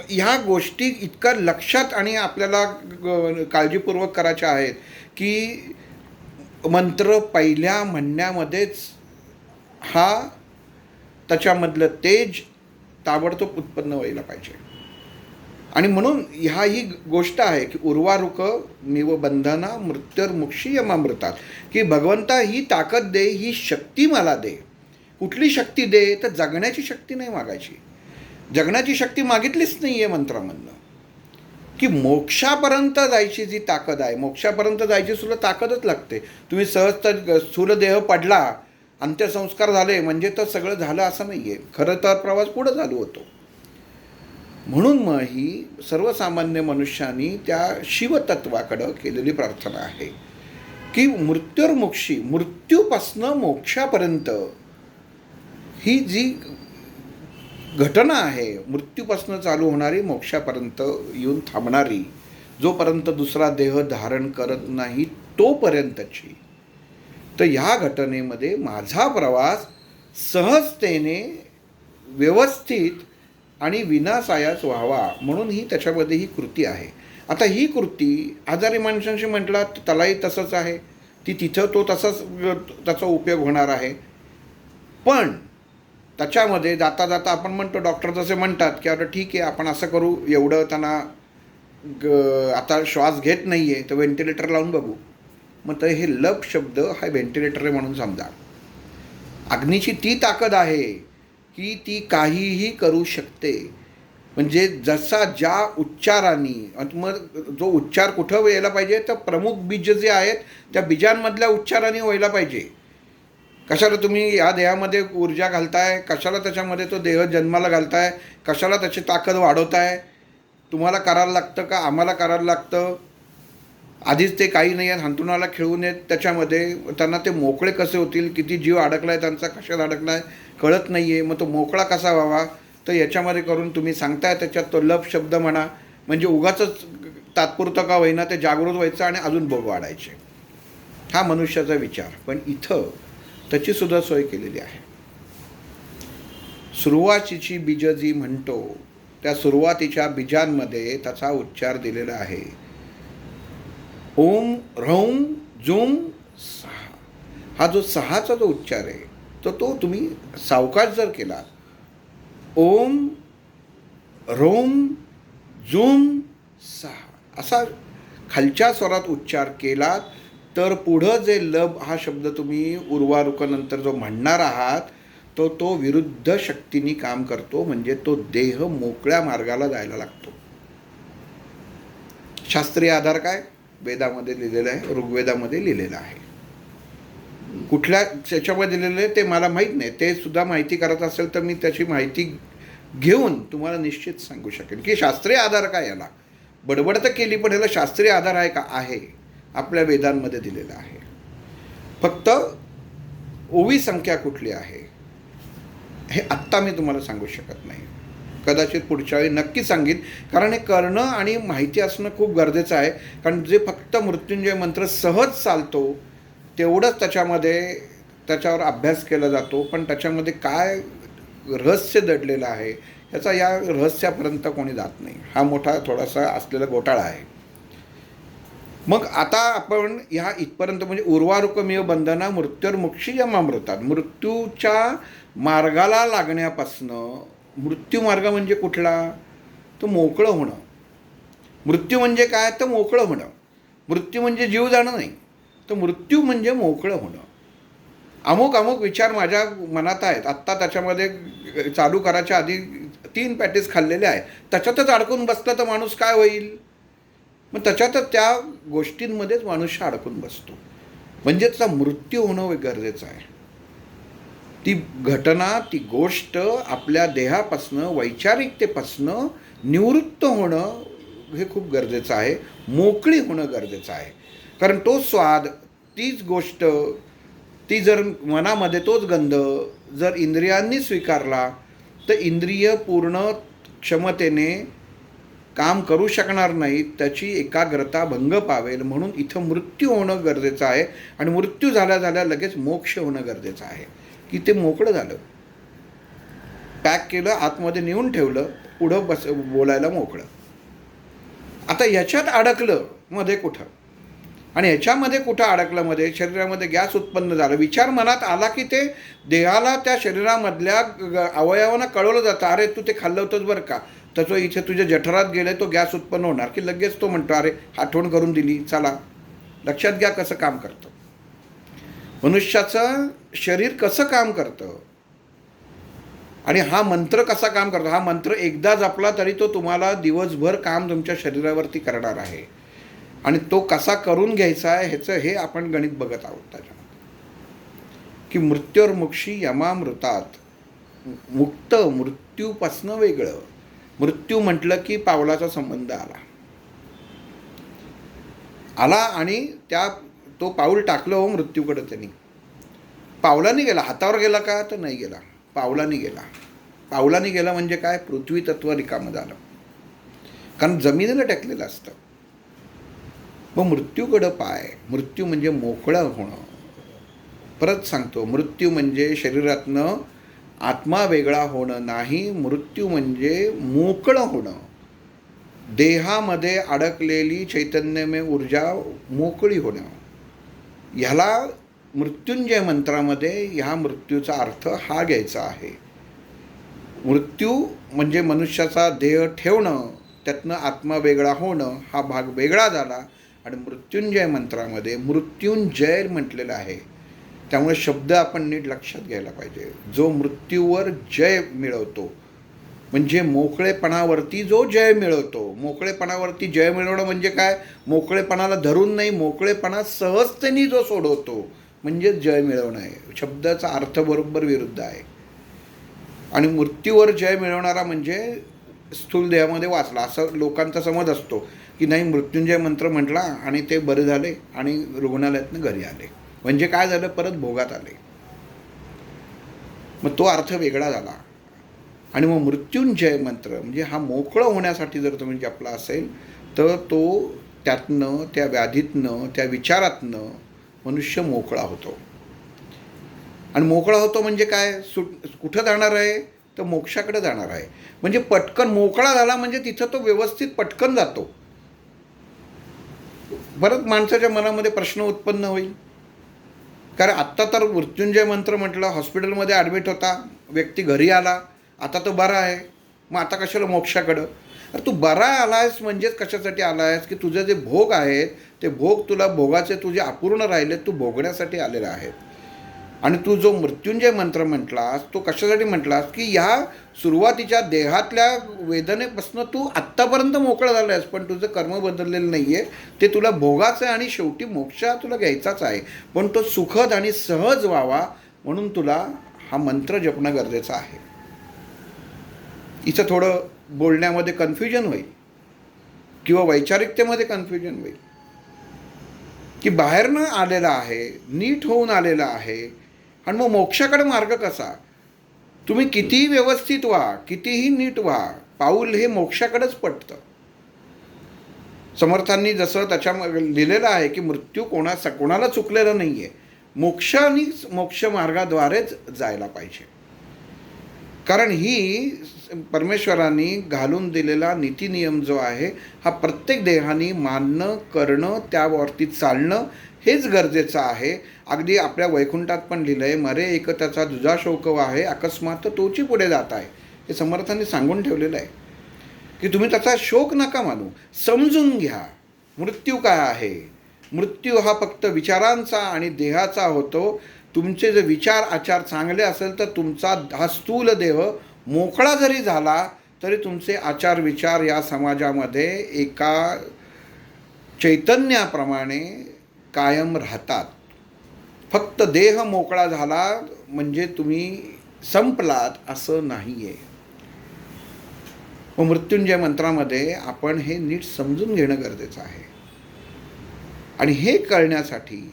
ह्या गोष्टी इतका लक्षात आणि आपल्याला काळजीपूर्वक करायच्या आहेत की मंत्र पहिल्या म्हणण्यामध्येच हा त्याच्यामधलं तेज ताबडतोब उत्पन्न व्हायला पाहिजे. आणि म्हणून ही गोष्ट आहे की उर्वारुक निव बंधना मृत्युर्मुक्षी यमामृतात, की भगवंता ही ताकद दे, ही शक्ती मला दे. कुठली शक्ती दे, तर जगण्याची शक्ती नाही मागायची. जगण्याची शक्ती मागितलीच नाही आहे मंत्रामधनं, की मोक्षापर्यंत जायची जी ताकद आहे, मोक्षापर्यंत जायची सुद्धा ताकदच लागते. तुम्ही सहज तर स्थूल देह पडला, अंत्यसंस्कार झाले म्हणजे तर सगळं झालं असं नाही आहे. खरं तर प्रवास पुढं चालू होतो. म्हणून मग ही सर्वसामान्य मनुष्यानी त्या शिवतत्वाकडं केलेली प्रार्थना आहे की मृत्युर्मुक्षी, मृत्यूपासनं मोक्षापर्यंत ही जी घटना आहे, मृत्यूपासनं चालू होणारी मोक्षापर्यंत येऊन थांबणारी, जोपर्यंत दुसरा देह धारण करत नाही तोपर्यंतची, तर ह्या घटनेमध्ये माझा प्रवास सहजतेने व्यवस्थित आणि विनासायाच व्हावा, म्हणून ही त्याच्यामध्ये ही कृती आहे. आता ही कृती आजारी माणसांशी म्हटला तर त्यालाही तसंच आहे, ती तिथं तो तसाच त्याचा उपयोग होणार आहे. पण त्याच्यामध्ये जाता जाता आपण म्हणतो, डॉक्टर जसे म्हणतात की आता ठीक आहे आपण असं करू, एवढं त्यांना आता श्वास घेत नाही आहे तर व्हेंटिलेटर लावून बघू. मग तर हे लब शब्द हा व्हेंटिलेटर आहे म्हणून समजा. अग्नीची ती ताकद आहे की ती काहीही करू शकते. म्हणजे जसा ज्या उच्चारांनी, मग जो उच्चार कुठं यायला पाहिजे, तर प्रमुख बीज जे आहेत त्या बीजांमधल्या उच्चारांनी व्हायला पाहिजे. कशाला तुम्ही या देहामध्ये ऊर्जा घालताय, कशाला त्याच्यामध्ये तो देह जन्माला घालताय, कशाला त्याची ताकद वाढवताय. तुम्हाला करायला लागतं का आम्हाला करायला लागतं. आधीच ते काही नाही आहेत, हंतरुणाला खेळून येत त्याच्यामध्ये, त्यांना ते मोकळे कसे होतील, किती जीव अडकला आहे त्यांचा, कशात अडकला आहे कळत नाही आहे. मग तो मोकळा कसा व्हावा, तर याच्यामध्ये करून तुम्ही सांगताय त्याच्यात तो लब शब्द म्हणा, म्हणजे उगाचच तात्पुरतं का होईना ते जागृत व्हायचं आणि अजून भोग वाढायचे. हा मनुष्याचा विचार. पण इथं त्याचीसुद्धा सोय केलेली आहे. सुरुवातीची बीज जी म्हणतो त्या सुरुवातीच्या बीजांमध्ये त्याचा उच्चार दिलेला आहे. ओम ह्रौम जुम सहा. हा जो सहाचा जो उच्चार आहे तो तुम्ही सावकाश जर केला, ओम ह्रौम जुम सहा असा खालच्या स्वरात उच्चार केला, तर पुढं जे लब हा शब्द तुम्ही उर्वारुकानंतर जो म्हणणार आहात तो विरुद्ध शक्तीने काम करतो, म्हणजे तो देह मोकळ्या मार्गाला जायला लागतो. शास्त्रीय आधार काय? वेदामध्ये लिहिलेलं आहे, ऋग्वेदामध्ये लिहिलेलं आहे. कुठल्या त्याच्यामध्ये दिलेलं आहे ते मला माहीत नाही, ते सुद्धा माहिती करत असेल तर मी त्याची माहिती घेऊन तुम्हाला निश्चित सांगू शकेन की शास्त्रीय आधार काय याला. बडबड तर केली पण याला शास्त्रीय आधार आहे का? आहे, आपल्या वेदांमध्ये दिलेला आहे. फक्त ओवी संख्या कुठली आहे हे आत्ता मी तुम्हाला सांगू शकत नाही. कदाचित पुढच्या वेळी नक्की सांगेन, कारण हे करणं आणि माहिती असणं खूप गरजेचं आहे. कारण जे फक्त मृत्युंजय मंत्र सहज चालतो तेवढंच त्याच्यावर अभ्यास केला जातो, पण त्याच्यामध्ये काय रहस्य दडलेलं आहे याचा या रहस्यापर्यंत कोणी जात नाही. हा मोठा थोडासा असलेला घोटाळा आहे. मग आता आपण ह्या इथपर्यंत म्हणजे उर्वारुकमेव बंधना मृत्युर्मुक्षी यमामृतात, मृत्यूच्या मार्गाला लागण्यापासनं. मृत्यू मार्ग म्हणजे कुठला? तो मोकळं होणं. मृत्यू म्हणजे काय? तर मोकळं होणं. मृत्यू म्हणजे जीव जाणं नाही, तर मृत्यू म्हणजे मोकळं होणं. अमुक विचार माझ्या मनात आहेत, आत्ता त्याच्यामध्ये चालू करायच्या आधी 3 पॅटीस खाल्लेले आहे, त्याच्यातच अडकून बसला तर माणूस काय होईल? मग त्याच्यातच त्या गोष्टींमध्येच मनुष्य अडकून बसतो. म्हणजे त्याचा मृत्यू होणं गरजेचं आहे. ती घटना, ती गोष्ट आपल्या देहापासनं, वैचारिकतेपासनं निवृत्त होणं हे खूप गरजेचं आहे. मोकळी होणं गरजेचं आहे. कारण तो स्वाद, तीच गोष्ट, ती जर मनामध्ये तोच गंध जर इंद्रियांनी स्वीकारला तर इंद्रिय पूर्ण क्षमतेने काम करू शकणार नाही, त्याची एकाग्रता भंग पावेल. म्हणून इथं मृत्यू होणं गरजेचं आहे. आणि मृत्यू झाल्या लगेच मोक्ष होणं गरजेचं आहे, की ते मोकळं झालं, पॅक केलं, आतमध्ये नेऊन ठेवलं, पुढं बोलायला मोकळं. आता याच्यात अडकलं मध्ये कुठं, आणि ह्याच्यामध्ये कुठं अडकलं? मध्ये शरीरामध्ये गॅस उत्पन्न झालं, विचार मनात आला की ते देहाला, त्या शरीरामधल्या अवयवांना कळवलं जातं, अरे तू ते खाल्लं होतंच बरं का, त्याचं इथे तुझ्या जठरात गेले, तो गॅस उत्पन्न होणार, की लगेच तो म्हणतो अरे आठवण करून दिली, चला. लक्षात घ्या कसं काम करतं मनुष्याचं शरीर, कसं काम करतं, आणि हा मंत्र कसा काम करतो. हा मंत्र एकदा जपला तरी तो तुम्हाला दिवसभर काम तुमच्या शरीरावरती करणार आहे. आणि तो कसा करून घ्यायचा आहे हे आपण गणित बघत आहोत त्याच्यामध्ये, की मृत्युर्मुक्षी यमामृतात, मुक्त, मृत्यूपासनं वेगळं. मृत्यू म्हटलं की पावलाचा संबंध आला आणि तो पाऊल टाकलं हो मृत्यूकडे. त्यांनी पावलाने गेला, हातावर गेला का? तर नाही गेला, पावलाने गेला. पावलाने गेला म्हणजे काय? पृथ्वी तत्व रिकामं झालं, कारण जमिनीला टेकलेलं असतं. मग मृत्यूकडं पाय. मृत्यू म्हणजे मोकळं होणं. परत सांगतो, मृत्यू म्हणजे शरीरातनं आत्मा वेगळा होणं नाही, मृत्यू म्हणजे मोकळं होणं. देहामध्ये अडकलेली चैतन्यमय ऊर्जा मोकळी होणं. ह्याला मृत्युंजय मंत्रामध्ये ह्या मृत्यूचा अर्थ हा घ्यायचा आहे. मृत्यू म्हणजे मनुष्याचा देह ठेवणं, त्यातनं आत्मा वेगळा होणं, हा भाग वेगळा झाला. आणि मृत्युंजय मंत्रामध्ये मृत्युंजय म्हटलेलं आहे. त्यामुळे शब्द आपण नीट लक्षात घ्यायला पाहिजे. जो मृत्यूवर जय मिळवतो, म्हणजे मोकळेपणावरती जो जय मिळवतो. मोकळेपणावरती जय मिळवणं म्हणजे काय? मोकळेपणाला धरून नाही, मोकळेपणा सहजतेने जो सोडवतो म्हणजे जय मिळवणं आहे. शब्दाचा अर्थ बरोबर विरुद्ध आहे. आणि मृत्यूवर जय मिळवणारा म्हणजे स्थूल देहामध्ये वाचला, असं लोकांचा समज असतो की नाही, मृत्युंजय मंत्र म्हटला आणि ते बरे झाले आणि रुग्णालयातनं घरी आले, म्हणजे काय झालं? परत भोगात आले. मग तो अर्थ वेगळा झाला. आणि मग मृत्युंजय मंत्र म्हणजे हा मोकळं होण्यासाठी जर तुम्ही जपला असेल तर तो त्यातनं, त्या व्याधीतनं, त्या विचारातनं मनुष्य मोकळा होतो. आणि मोकळा होतो म्हणजे काय? कुठं जाणार आहे? तर मोक्षाकडे जाणार आहे. म्हणजे पटकन मोकळा झाला म्हणजे तिथं तो व्यवस्थित पटकन जातो. परत माणसाच्या मनामध्ये प्रश्न उत्पन्न होईल, कारण आत्ता तर मृत्युंजय मंत्र म्हटलं, हॉस्पिटलमध्ये ॲडमिट होता व्यक्ती, घरी आला, आता तो बरा आहे, मग आता कशाला मोक्षाकडं? अरे तू बरा आला आहेस म्हणजेच कशासाठी आला आहेस? की तुझे जे भोग आहेत ते भोग तुला भोगाचे तुझे अपूर्ण राहिले, तू भोगण्यासाठी आलेला आहे. आणि तू जो मृत्युंजय मंत्र म्हटलास तो कशासाठी म्हटलास, की ह्या सुरुवातीच्या देहातल्या वेदनेपासून तू आत्तापर्यंत मोकळा झाला आहेस, पण तुझं कर्म बदललेलं नाही आहे. ते तुला भोगाचं आहे आणि शेवटी मोक्ष तुला घ्यायचाच आहे, पण तो सुखद आणि सहज व्हावा म्हणून तुला हा मंत्र जपणं गरजेचं आहे. इथं थोडं बोलण्यामध्ये कन्फ्युजन होईल किंवा वैचारिकतेमध्ये कन्फ्युजन होईल, की बाहेरनं आलेला आहे, नीट होऊन आलेला आहे, आणि मग मोक्षाकडे मार्ग कसा? तुम्ही कितीही व्यवस्थित व्हा, कितीही नीट व्हा, पाऊल हे मोक्षाकडेच पडतं. समर्थांनी जसं त्याच्या लिहिलेलं आहे की मृत्यू कोणाला चुकलेलं नाही आहे, मोक्ष मार्गाद्वारेच जायला पाहिजे. कारण ही परमेश्वरांनी घालून दिलेला नीतिनियम जो आहे हा प्रत्येक देहाने मानणं, करणं, त्यावरती चालणं हेच गरजेचं आहे. अगदी आपल्या वैकुंठात पण लिहिलं आहे, मरे एक त्याचा दुजा शोक आहे, अकस्मात तोची पुढे जात आहे. हे समर्थांनी सांगून ठेवलेलं आहे की तुम्ही त्याचा शोक नका मानू, समजून घ्या मृत्यू काय आहे. मृत्यू हा फक्त विचारांचा आणि देहाचा होतो. तुमचे जे विचार आचार चांगले असेल तर तुमचा हा स्थूल देह मोकळा जरी झाला तरी तुमचे आचार विचार या समाजामध्ये एका चैतन्याप्रमाणे कायम राहतात. फक्त देह मोकळा झाला म्हणजे तुम्ही संपलात असं नाही आहे. व मृत्युंजय मंत्रामध्ये आपण हे नीट समजून घेणं गरजेचं आहे. आणि हे कळण्यासाठी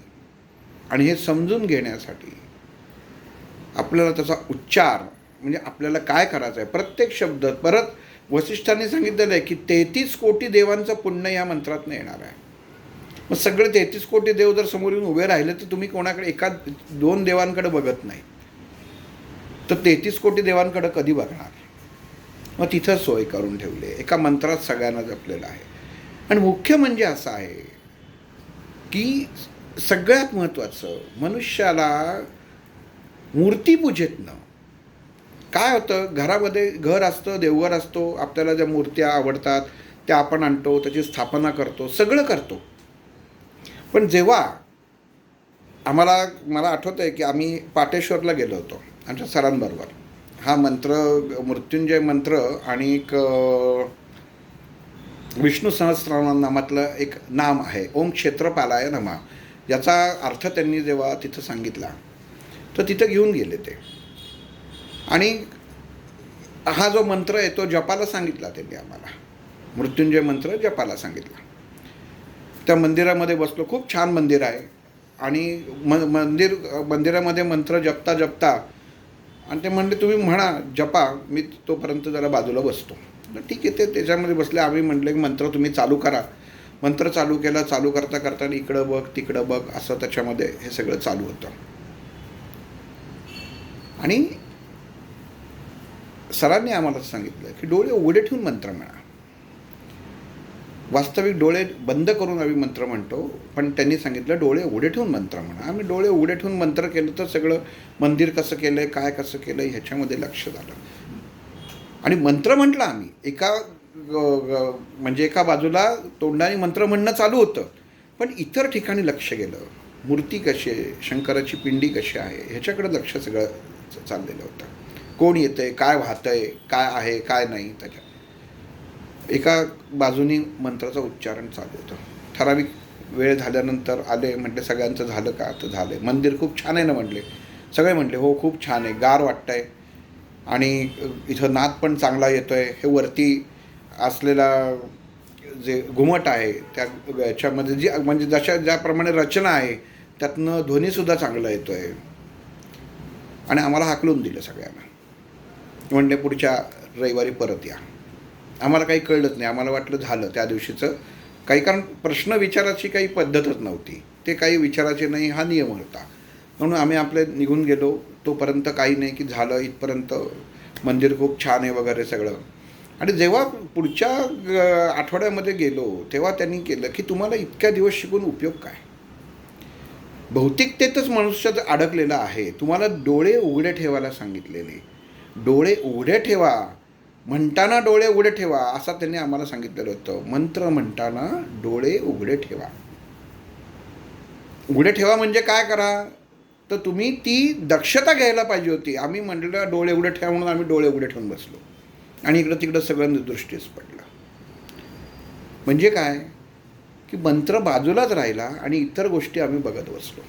आणि हे समजून घेण्यासाठी आपल्याला त्याचा उच्चार म्हणजे आपल्याला काय करायचं आहे, प्रत्येक शब्द परत वसिष्ठांनी सांगितलेलं आहे की 33 कोटी देवांचं पुण्य या मंत्रातनं येणार आहे. मग सगळे 33 कोटी देव जर समोर येऊन उभे राहिले तर तुम्ही कोणाकडे एका दोन देवांकडे बघत नाही, तर 33 कोटी देवांकडे कधी बघणार? मग तिथं सोय करून ठेवली आहे, एका मंत्रात सगळ्यांना जपलेलं आहे. आणि मुख्य म्हणजे असं आहे की सगळ्यात महत्त्वाचं मनुष्याला मूर्तीपूजेतनं काय होतं, घरामध्ये घर असतं, देवघर असतो, आपल्याला ज्या मूर्त्या आवडतात त्या आपण आणतो, त्याची स्थापना करतो, सगळं करतो. पण जेव्हा मला आठवतं आहे की आम्ही पाटेश्वरला गेलो होतो आमच्या सरांबरोबर. हा मंत्र मृत्युंजय मंत्र आणि एक विष्णू सहस्रनामातलं एक नाम आहे ओम क्षेत्रपालाय नमः, याचा अर्थ त्यांनी जेव्हा तिथं सांगितला तर तिथं घेऊन गेले ते. आणि हा जो मंत्र आहे तो जपाला सांगितला त्यांनी आम्हाला, मृत्युंजय मंत्र जपाला सांगितला. त्या मंदिरामध्ये बसलो, खूप छान मंदिर आहे. आणि मंदिरामध्ये मंत्र जपता जपता आणि ते म्हणले तुम्ही म्हणा जपा, मी तोपर्यंत जरा बाजूला बसतो. ठीक आहे, ते त्याच्यामध्ये बसले. आम्ही म्हटलं की मंत्र तुम्ही चालू करा. मंत्र चालू केला, चालू करता करता इकडं बघ तिकडं बघ असं त्याच्यामध्ये हे सगळं चालू होतं. आणि सरांनी आम्हाला सांगितलं की डोळे उघडे ठेवून मंत्र म्हणा. वास्तविक डोळे बंद करून आम्ही मंत्र म्हणतो, पण त्यांनी सांगितलं डोळे उघडे ठेवून मंत्र म्हणा. आम्ही डोळे उघडे ठेवून मंत्र केलं तर सगळं मंदिर कसं केलं आहे, काय कसं केलं आहे ह्याच्यामध्ये लक्ष झालं. आणि मंत्र म्हटलं आम्ही म्हणजे एका बाजूला तोंडाने मंत्र म्हणणं चालू होतं, पण इतर ठिकाणी लक्ष गेलं. मूर्ती कशी आहे, शंकराची पिंडी कशी आहे ह्याच्याकडे लक्ष सगळं चाललेलं होतं. कोण येतं आहे, काय वाहतं आहे, काय आहे काय नाही. त्याच्या एका बाजूनी मंत्राचं उच्चारण चालू होतं. ठराविक वेळ झाल्यानंतर आले, म्हटले सगळ्यांचं झालं का? तर झालं. मंदिर खूप छान आहे ना म्हटले. सगळे म्हटले हो खूप छान आहे, गार वाटतं आहे आणि इथं नाद पण चांगला येतो आहे. हे वरती असलेला जे घुमट आहे त्या याच्यामध्ये जी म्हणजे ज्याप्रमाणे रचना आहे त्यातनं ध्वनीसुद्धा चांगला येतो आहे. आणि आम्हाला हाकलून दिलं सगळ्यांना. म्हणले पुढच्या रविवारी परत या. आम्हाला काही कळलंच नाही. आम्हाला वाटलं झालं त्या दिवशीचं काही, कारण प्रश्न विचाराची काही पद्धतच नव्हती. ते काही विचाराचे नाही हा नियम होता. म्हणून आम्ही आपले निघून गेलो. तोपर्यंत काही नाही की झालं इथपर्यंत, मंदिर खूप छान आहे वगैरे सगळं. आणि जेव्हा पुढच्या आठवड्यामध्ये गेलो तेव्हा त्यांनी केलं की तुम्हाला इतक्या दिवस शिकून उपयोग काय? भौतिकतेतच मनुष्य अडकलेला आहे. तुम्हाला डोळे उघडे ठेवायला सांगितलेले. डोळे उघडे ठेवा, म्हणताना डोळे उघडे ठेवा असं त्यांनी आम्हाला सांगितलेलं होतं. मंत्र म्हणताना डोळे उघडे ठेवा. उघडे ठेवा म्हणजे काय करा, तर तुम्ही ती दक्षता घ्यायला पाहिजे होती. आम्ही म्हटलं डोळे उघडे ठेवा म्हणून आम्ही डोळे उघडे ठेवून बसलो आणि इकडं तिकडं सगळं दृष्टीस पडलं. म्हणजे काय की मंत्र बाजूलाच राहिला आणि इतर गोष्टी आम्ही बघत बसलो.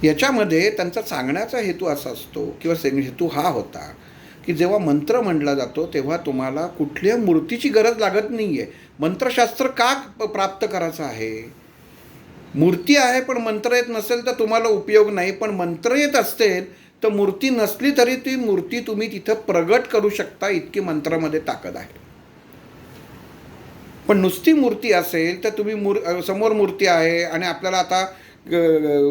याच्यामध्ये त्यांचा सांगण्याचा हेतू असा असतो किंवा हेतू हा होता की जेव्हा मंत्र म्हणला जातो तेव्हा तुम्हाला कुठल्या मूर्तीची गरज लागत नाही आहे. मंत्रशास्त्र का प्राप्त करायचं आहे? मूर्ती आहे पण मंत्र येत नसेल तर तुम्हाला उपयोग नाही, पण मंत्र येत असतील तर मूर्ती नसली तरी ती मूर्ती तुम्ही तिथं प्रगट करू शकता, इतकी मंत्रामध्ये ताकद आहे. पण नुसती मूर्ती असेल तर तुम्ही समोर मूर्ती आहे आणि आपल्याला आता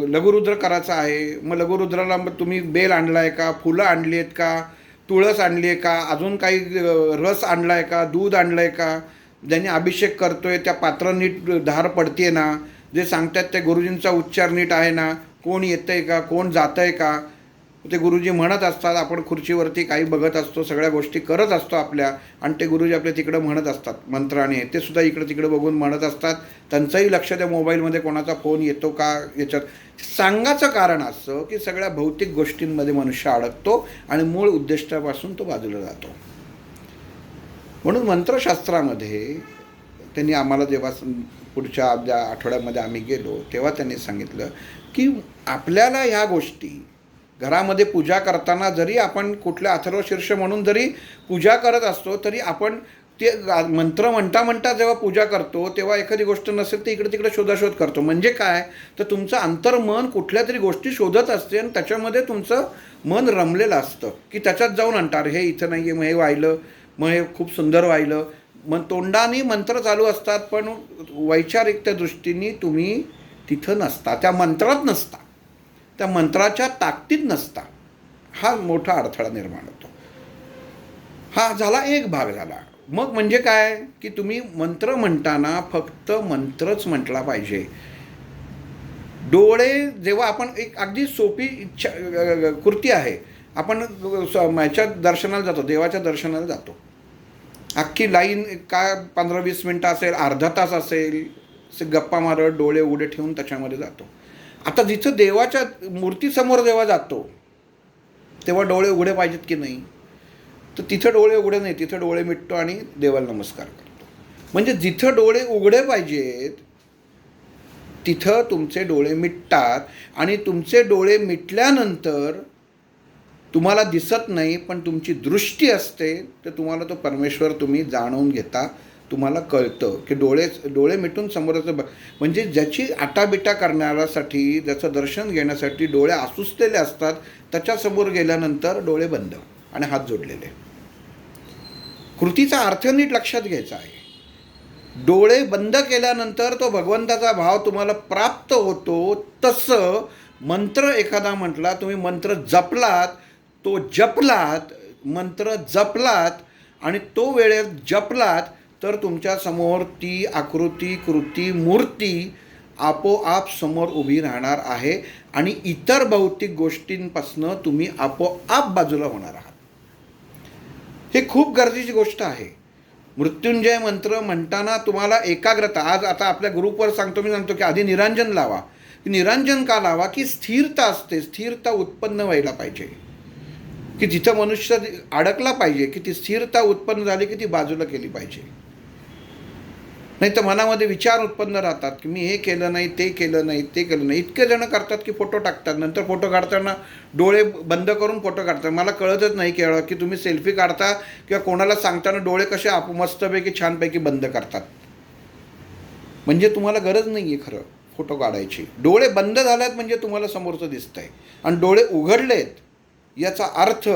लघुरुद्र करायचा आहे, मग लघुरुद्राला तुम्ही बेल आणला आहे का, फुलं आणली आहेत का, तुळस आणली आहे का, अजून काही रस आणला आहे का, दूध आणलं आहे का, ज्यांनी अभिषेक करतोय त्या पात्र नीट धार पडते ना, जे सांगतात त्या गुरुजींचा उच्चार नीट आहे ना, कोण येतं आहे का, कोण जातं आहे का, ते गुरुजी म्हणत असतात. आपण खुर्चीवरती काही बघत असतो, सगळ्या गोष्टी करत असतो आपल्या, आणि ते गुरुजी आपल्या तिकडं म्हणत असतात मंत्राने, ते सुद्धा इकडं तिकडं बघून म्हणत असतात. त्यांचंही लक्ष त्या मोबाईलमध्ये कोणाचा फोन येतो का याच्यात. सांगायचं कारण असं की सगळ्या भौतिक गोष्टींमध्ये मनुष्य अडकतो आणि मूळ उद्दिष्टापासून तो बाजूला जातो. म्हणून मंत्रशास्त्रामध्ये त्यांनी आम्हाला जेव्हा पुढच्या आठवड्यामध्ये आम्ही गेलो तेव्हा त्यांनी सांगितलं की आपल्याला ह्या गोष्टी घरामध्ये पूजा करताना जरी आपण कुठल्या अथर्वशीर्ष म्हणून जरी पूजा करत असतो तरी आपण ते मंत्र म्हणता म्हणता जेव्हा पूजा करतो तेव्हा एखादी गोष्ट नसेल तर इकडे तिकडे शोधाशोध करतो. म्हणजे काय तर तुमचं अंतर्मन कुठल्या तरी गोष्टी शोधत असते आणि त्याच्यामध्ये तुमचं मन रमलेलं असतं की त्याच्यात जाऊन आणणार हे इथं नाही आहे, मग हे वाहिलं, मग हे खूप सुंदर वाहिलं. मग तोंडाने मंत्र चालू असतात पण वैचारिकत्या दृष्टीने तुम्ही तिथं नसता, त्या मंत्रात नसता, त्या मंत्राच्या ताकदीत नसता. हा मोठा अडथळा निर्माण होतो. हा झाला एक भाग झाला. मग म्हणजे काय की तुम्ही मंत्र म्हणताना फक्त मंत्रच म्हटला पाहिजे. डोळे जेव्हा आपण एक अगदी सोपी कृती आहे, आपण ह्याच्या दर्शनाला जातो, देवाच्या दर्शनाला जातो, अख्खी लाईन काय 15-20 मिनटं असेल, अर्धा तास असेल, गप्पा मारत डोळे उघडे ठेवून त्याच्यामध्ये जातो. आता जिथं देवाच्या मूर्तीसमोर जेव्हा जातो तेव्हा डोळे उघडे पाहिजेत की नाही, तर तिथं डोळे उघडे नाही, तिथं डोळे मिटतो आणि देवाला नमस्कार करतो. म्हणजे जिथं डोळे उघडे पाहिजेत तिथं तुमचे डोळे मिटतात आणि तुमचे डोळे मिटल्यानंतर तुम्हाला दिसत नाही पण तुमची दृष्टी असते, तर तुम्हाला तो परमेश्वर तुम्ही जाणवून घेता, तुम्हाला कळतं की डोळे मिटून समोरचं म्हणजे ज्याची आटाबिटा करण्यासाठी, ज्याचं दर्शन घेण्यासाठी डोळे आसुसलेले असतात त्याच्यासमोर गेल्यानंतर डोळे बंद आणि हात जोडलेले. कृतीचा अर्थ नीट लक्षात घ्यायचा आहे. डोळे बंद केल्यानंतर तो भगवंताचा भाव तुम्हाला प्राप्त होतो. तसं मंत्र एखादा म्हटला, तुम्ही मंत्र जपलात, तो जपलात, मंत्र जपलात आणि तो वेळेत जपलात तर तुमच्या समोर ती आकृती, कृती, मूर्ती आपोआप समोर उभी राहणार आहे आणि इतर भौतिक गोष्टींपासून तुम्ही आपोआप बाजूला होणार आहात. हे खूप गरजेची गोष्ट आहे. मृत्युंजय मंत्र म्हणताना तुम्हाला एकाग्रता, आज आता आपल्या ग्रुपवर मी सांगतो की आधी निरांजन लावा. निरांजन का लावा की स्थिरता असते, स्थिरता उत्पन्न व्हायला पाहिजे, की जिथं मनुष्य अडकला पाहिजे की ती स्थिरता उत्पन्न झाली की ती बाजूला केली पाहिजे. नाही तर मनामध्ये विचार उत्पन्न राहतात की मी हे केलं नाही, ते केलं नाही, ते केलं नाही. इतके जण करतात की फोटो टाकतात, नंतर फोटो काढताना डोळे बंद करून फोटो काढतात. मला कळतच नाही की तुम्ही सेल्फी काढता किंवा कोणाला सांगताना डोळे कसे मस्तपैकी छानपैकी बंद करतात. म्हणजे तुम्हाला गरज नाही आहे खरं फोटो काढायची. डोळे बंद झालेत म्हणजे तुम्हाला समोरचं दिसतं आहे, आणि डोळे उघडलेत याचा अर्थ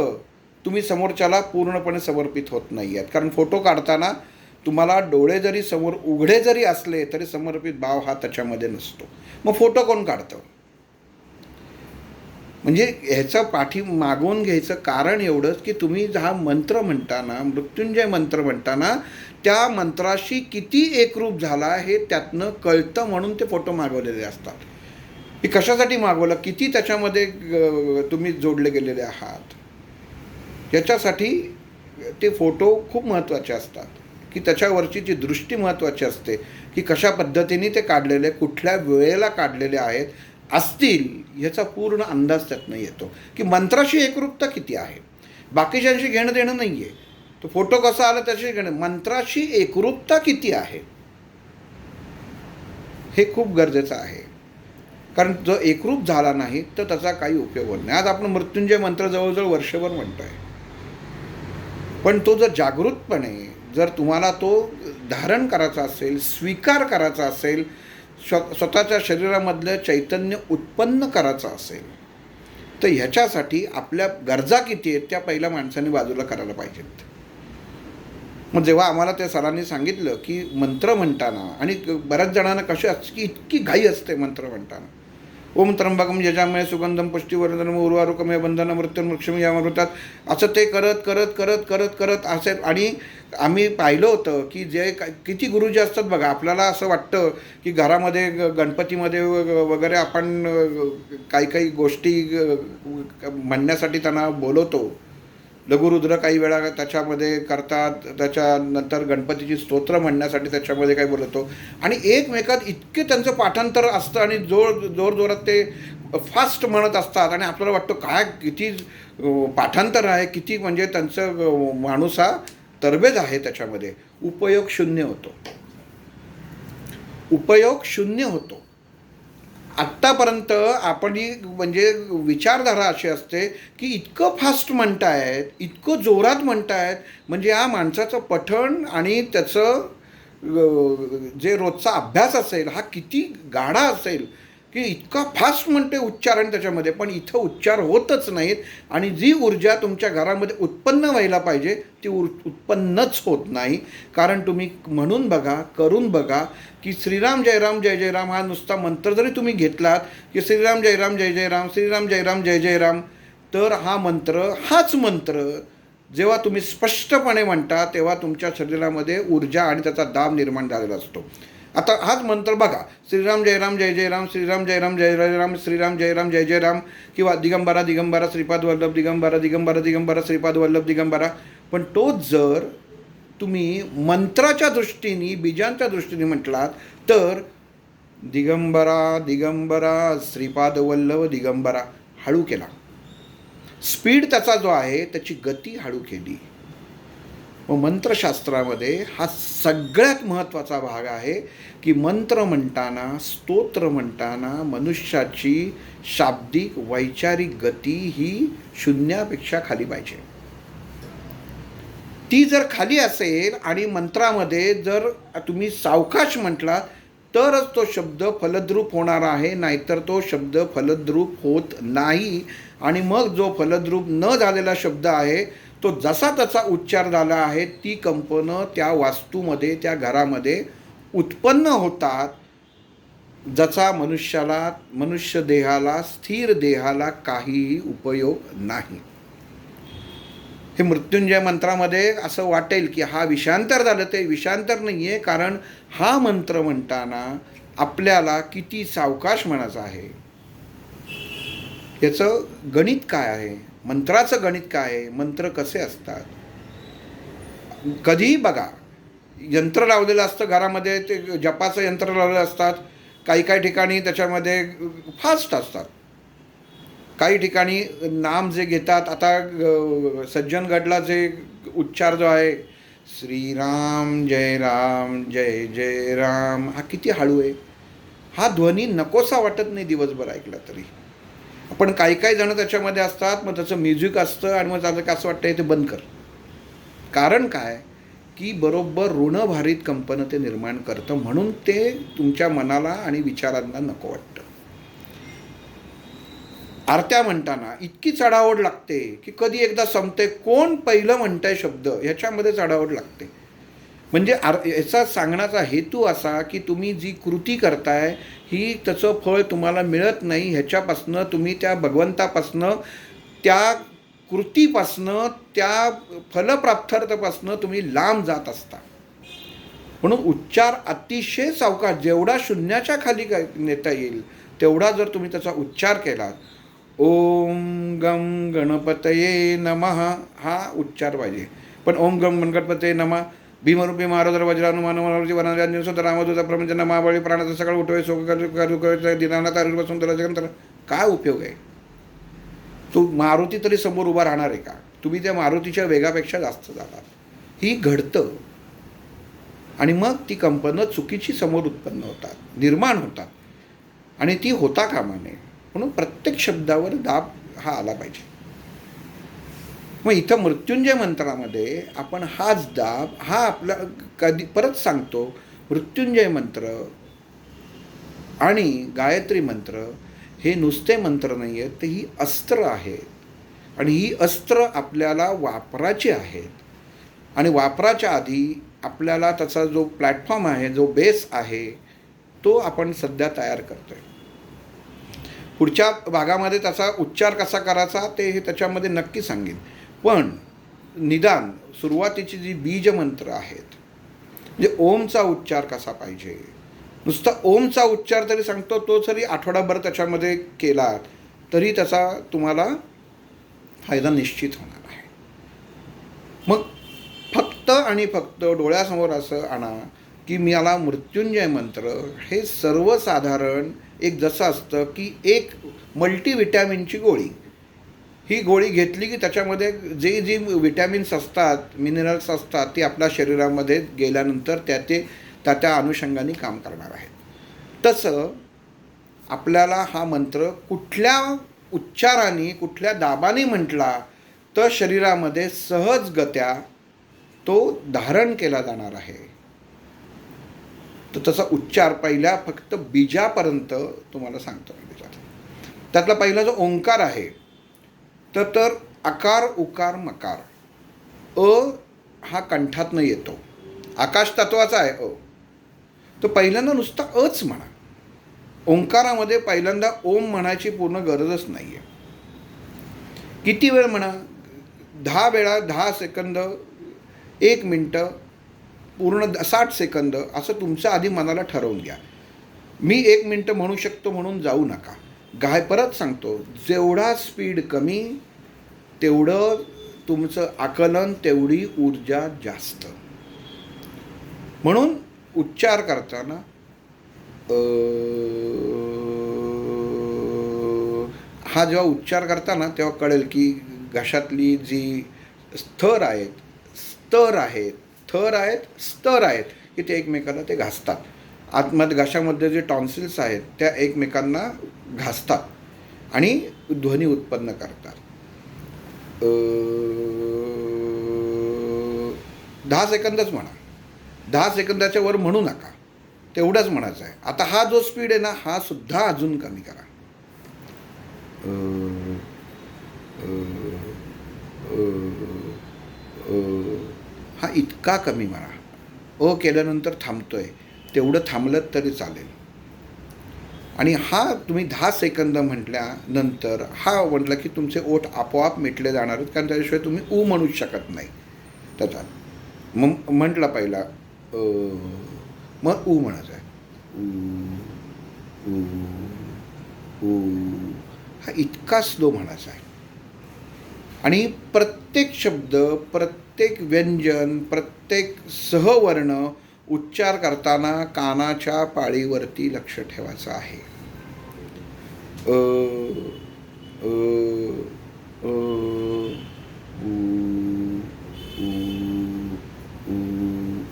तुम्ही समोरच्याला पूर्णपणे समर्पित होत नाही आहेत. कारण फोटो काढताना तुम्हाला डोळे जरी समोर उघडे जरी असले तरी समर्पित भाव हा त्याच्यामध्ये नसतो. मग फोटो कोण काढतं? म्हणजे ह्याचं पाठी मागून घ्यायचं कारण एवढंच की तुम्ही हा मंत्र म्हणताना, मृत्युंजय मंत्र म्हणताना त्या मंत्राशी किती एकरूप झाला हे त्यातनं कळतं, म्हणून ते फोटो मागवलेले असतात. हे कशासाठी मागवलं, किती त्याच्यामध्ये तुम्ही जोडले गेलेले आहात, याच्यासाठी ते फोटो खूप महत्त्वाचे असतात. की त्याच्यावरची जी दृष्टी महत्त्वाची असते की कशा पद्धतीने ते काढलेले, कुठल्या वेळेला काढलेले आहेत असतील याचा पूर्ण अंदाज त्यातनं येतो. की मंत्राशी एकरूपता किती आहे, बाकीच्यांशी घेणं देणं नाही आहे. तो फोटो कसा आला त्याशी घेणं, मंत्राशी एकरूपता किती आहे हे खूप गरजेचं आहे. कारण जो एकरूप झाला नाही तर त्याचा काही उपयोग होत नाही. आज आपण मृत्युंजय मंत्र जवळजवळ वर्षभर म्हणतो आहे, पण तो जर जागृतपणे जर तुम्हाला तो धारण करायचा असेल, स्वीकार करायचा असेल, स्वतःच्या शरीरामधलं चैतन्य उत्पन्न करायचं असेल, तर ह्याच्यासाठी आपल्या गरजा किती आहेत त्या पहिल्या माणसाने बाजूला करायला पाहिजेत. मग जेव्हा आम्हाला त्या सरांनी सांगितलं की मंत्र म्हणताना, आणि बऱ्याच जणांना कशी असते की इतकी घाई असते मंत्र म्हणताना, ओम त्र्यंबकम यजामहे सुगंधम पुष्टिवर्धनम उर्वारुकमे बंधन मृत्युर्मुक्षमी यामृतात, असं ते करत करत करत करत करत असे. आणि आम्ही पाहिलं होतं की जे किती गुरुजी असतात बघा, आपल्याला असं वाटतं की घरामध्ये गणपतीमध्ये वगैरे आपण काही काही गोष्टी म्हणण्यासाठी त्यांना बोलवतो. लघुरुद्र काही वेळा त्याच्यामध्ये करतात, त्याच्यानंतर गणपतीची स्तोत्र म्हणण्यासाठी त्याच्यामध्ये काही बोलतो, आणि एकमेकात इतके त्यांचं पाठांतर असतं आणि जोरजोरात ते फास्ट म्हणत असतात, आणि आपल्याला वाटतं काय किती पाठांतर आहे, किती म्हणजे त्यांचं माणूस हा तरबेज आहे. त्याच्यामध्ये उपयोग शून्य होतो, उपयोग शून्य होतो. आत्तापर्यंत आपण म्हणजे विचारधारा अशी असते की इतकं फास्ट म्हणतायत, इतकं जोरात म्हणतायत, म्हणजे या माणसाचं पठण आणि त्याचं जे रोजचा अभ्यास असेल हा किती गाढा असेल की इतका फास्ट म्हणते उच्चारण त्याच्यामध्ये. पण इथं उच्चार होतच नाहीत, आणि जी ऊर्जा तुमच्या घरामध्ये उत्पन्न व्हायला पाहिजे ती उत्पन्नच होत नाही. कारण तुम्ही म्हणून बघा, करून बघा की श्रीराम जयराम जय जय राम हा नुसता मंत्र जरी तुम्ही घेतलात की श्रीराम जयराम जय जय राम, श्रीराम जयराम जय जय राम, तर हाच मंत्र जेव्हा तुम्ही स्पष्टपणे म्हणता तेव्हा तुमच्या शरीरामध्ये ऊर्जा आणि त्याचा दाब निर्माण झालेला असतो. आता हाच मंत्र बघा, श्रीराम जयराम जय जय राम, श्रीराम जयराम जय जय राम, श्रीराम जयराम जय जय राम, किंवा दिगंबरा दिगंबरा श्रीपाद वल्लभ दिगंबरा, दिगंबरा दिगंबरा श्रीपाद वल्लभ दिगंबरा. पण तोच जर तुम्ही मंत्राच्या दृष्टीने, बीजांच्या दृष्टीने म्हटलात तर दिगंबरा दिगंबरा श्रीपाद वल्लभ दिगंबरा हळू केला. स्पीड त्याचा जो आहे त्याची गती हळू केली. व मंत्रशास्त्रामध्ये हा सगळ्यात महत्त्वाचा भाग आहे की मंत्र म्हणताना, स्तोत्र म्हणताना मनुष्याची शाब्दिक वैचारिक गती ही शून्यापेक्षा खाली पाहिजे. ती जर खाली असेल आणि मंत्रामध्ये जर तुम्ही सावकाश म्हटला तरच तो शब्द फलद्रूप होणार आहे, नाहीतर तो शब्द फलद्रूप होत नाही. आणि मग जो फलद्रूप न झालेला शब्द आहे तो जसा त्याचा उच्चार झाला आहे ती कंपनं त्या वास्तूमध्ये, त्या घरामध्ये उत्पन्न होतात, ज्याचा मनुष्य देहाला, स्थिर देहाला काहीही उपयोग नाही. हे मृत्युंजय मंत्रामध्ये असं वाटेल की हा विषांतर झालं, ते विषांतर नाही आहे. कारण हा मंत्र म्हणताना आपल्याला किती सावकाश म्हणायचं आहे, याचं गणित काय आहे, मंत्राचं गणित काय आहे, मंत्र कसे असतात. कधीही बघा, यंत्र लावलेलं असतं घरामध्ये, ते जपाचं यंत्र लावलेलं असतात. काही काही ठिकाणी त्याच्यामध्ये फास्ट असतात, काही ठिकाणी नाम जे घेतात, आता सज्जनगडला जे उच्चार जो आहे श्रीराम जय जय राम, हा किती हळू आहे. हा ध्वनी नकोसा वाटत नाही दिवसभर ऐकला तरी. पण काही काही जण त्याच्यामध्ये असतात, मग त्याचं म्युझिक असतं आणि मग त्याचं कसं वाटतं ते बंद कर. कारण काय की बरोबर ऋणभारित कंपनं ते निर्माण करतं, म्हणून ते तुमच्या मनाला आणि विचारांना नको वाटतं. आरत्या म्हणताना इतकी चढाओढ लागते की कधी एकदा संपते, कोण पहिलं म्हणतंय शब्द ह्याच्यामध्ये चढाओढ लागते. म्हणजे याचा सांगण्याचा हेतू असा की तुम्ही जी कृती करताय ही त्याचं फळ तुम्हाला मिळत नाही, ह्याच्यापासनं तुम्ही त्या भगवंतापासनं, त्या कृतीपासनं, त्या फलप्राप्त्यर्थापासनं तुम्ही लांब जात असता. म्हणून उच्चार अतिशय सावकाश, जेवढा शून्याच्या खाली नेता येईल तेवढा जर तुम्ही त्याचा उच्चार केला, ओम गम गणपतये नमः हा उच्चार पाहिजे. पण ओम गम गणपतये नमः भीमरूपी महाराज वज्रानु मानवजी वनांजन सुद्धा रामदूता प्रपंचना महाबळी प्राणाचा सकाळ उठवे दिनानाथ बसून त्याला जगन त्याला काय उपयोग आहे? तो मारुती तरी समोर उभा राहणार आहे का? तुम्ही त्या मारुतीच्या वेगापेक्षा जास्त जातात. ही घडतं आणि मग ती कंपनं चुकीची समोर उत्पन्न होतात, निर्माण होतात आणि ती होता कामा नये. म्हणून प्रत्येक शब्दावर दाब हा आला पाहिजे. मग इथं मृत्युंजय मंत्रामध्ये आपण हाच दाब हा आपला कधी परत सांगतो, मृत्युंजय मंत्र आणि गायत्री मंत्र हे नुसते मंत्र नाही आहेत, तर ही अस्त्र आहेत आणि ही अस्त्र आपल्याला वापराची आहेत. आणि वापराच्या आधी आपल्याला त्याचा जो प्लॅटफॉर्म आहे, जो बेस आहे, तो आपण सध्या तयार करतो आहे. पुढच्या भागामध्ये त्याचा उच्चार कसा करायचा ते हे त्याच्यामध्ये नक्की सांगेन. पण निदान सुरुवातीची जी बीजमंत्र आहेत, म्हणजे ओमचा उच्चार कसा पाहिजे, नुसता ओमचा उच्चार तरी सांगतो, तो जरी आठवडाभर त्याच्यामध्ये केला तरी त्याचा तुम्हाला फायदा निश्चित होणार आहे. मग फक्त आणि फक्त डोळ्यासमोर असं आणा की मला मृत्युंजय मंत्र हे सर्वसाधारण एक जसं असतं की एक मल्टीविटॅमिनची गोळी. ही गोळी घेतली की त्याच्यामध्ये जी विटॅमिन्स असतात, मिनरल्स असतात, ती आपल्या शरीरामध्ये गेल्यानंतर त्या अनुषंगाने काम करणार आहेत. तसं आपल्याला हा मंत्र कुठल्या उच्चाराने, कुठल्या दाबाने म्हटला तर शरीरामध्ये सहजगत्या तो धारण केला जाणार आहे. तर तसा उच्चार पहिल्या फक्त बीजापर्यंत तुम्हाला सांगतो. त्यातला पहिला जो ओंकार आहे तर आकार उकार मकार. हा कंठातनं येतो, आकाश तत्वाचा आहे अ. तो पहिल्यांदा नुसता अच म्हणा. ओंकारामध्ये पहिल्यांदा ओम म्हणायची पूर्ण गरजच नाही आहे. किती वेळ म्हणा, 10 वेळा, 10 सेकंद, 1 मिनटं, पूर्ण 60 सेकंद असं तुमचं आधी मनाला ठरवून घ्या. मी 1 मिनटं म्हणू शकतो म्हणून जाऊ नका. परत सांगतो, जेवढा स्पीड कमी तेवढं तुमचं आकलन, तेवढी ऊर्जा जास्त. म्हणून उच्चार करताना हा जेव्हा उच्चार करताना तेव्हा कळेल की घशातली जी स्तर आहेत, स्तर आहेत की ते एकमेकांना ते घासतात. आतमध्ये घशामध्ये जे टॉन्सिल्स आहेत त्या एकमेकांना घासतात आणि ध्वनी उत्पन्न करतात. 10 सेकंदच म्हणा, 10 सेकंदाच्या वर म्हणू नका, तेवढंच म्हणायचं आहे. आता हा जो स्पीड आहे ना, हा सुद्धा अजून कमी करा. हा इतका कमी म्हणा. केल्यानंतर थांबतोय तेवढं थांबलं तरी चालेल. आणि हा तुम्ही 10 सेकंद म्हटल्यानंतर हा म्हटलं की तुमचे ओठ आपोआप मिटले जाणार आहेत, कारण त्याशिवाय तुम्ही ऊ म्हणूच शकत नाही. त्याचा मग म्हटलं पहिला मग ऊ म्हणायचं आहे. हा इतका स्लो म्हणायचा आहे. आणि प्रत्येक शब्द, प्रत्येक व्यंजन, प्रत्येक सहवर्ण उच्चार करताना कानाच्या पाळीवरती लक्ष ठेवायचं आहे.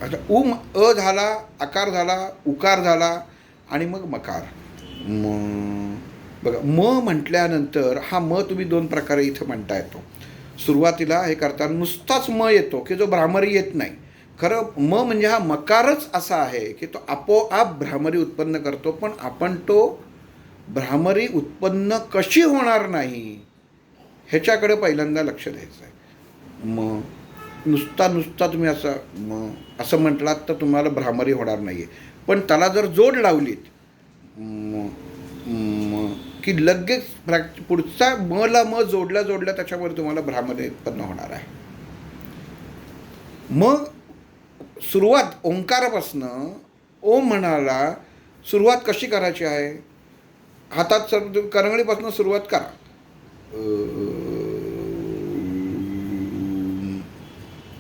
आता अ झाला, आकार झाला, उकार झाला आणि मग मकार. बघा, म म्हटल्यानंतर हा म तुम्ही 2 प्रकारे इथं म्हणता येतो. सुरुवातीला हे करताना नुसताच म येतो की जो भ्रामरी येत नाही. खरं म म्हणजे हा मकारच असा आहे की तो आपोआप भ्रामरी उत्पन्न करतो, पण आपण तो भ्रामरी उत्पन्न कशी होणार नाही ह्याच्याकडे पहिल्यांदा लक्ष द्यायचं आहे. म नुसता तुम्ही असं म्हटलात तर तुम्हाला भ्रामरी होणार नाही आहे. पण त्याला जर जोड लावलीत की लगेच पुढचा मला म जोडल्या त्याच्यामध्ये तुम्हाला भ्रामरी उत्पन्न होणार आहे. मग सुरुवात ओंकारापासनं ओम म्हणाला सुरुवात कशी करायची आहे? हातात करंगळीपासून सुरुवात करा.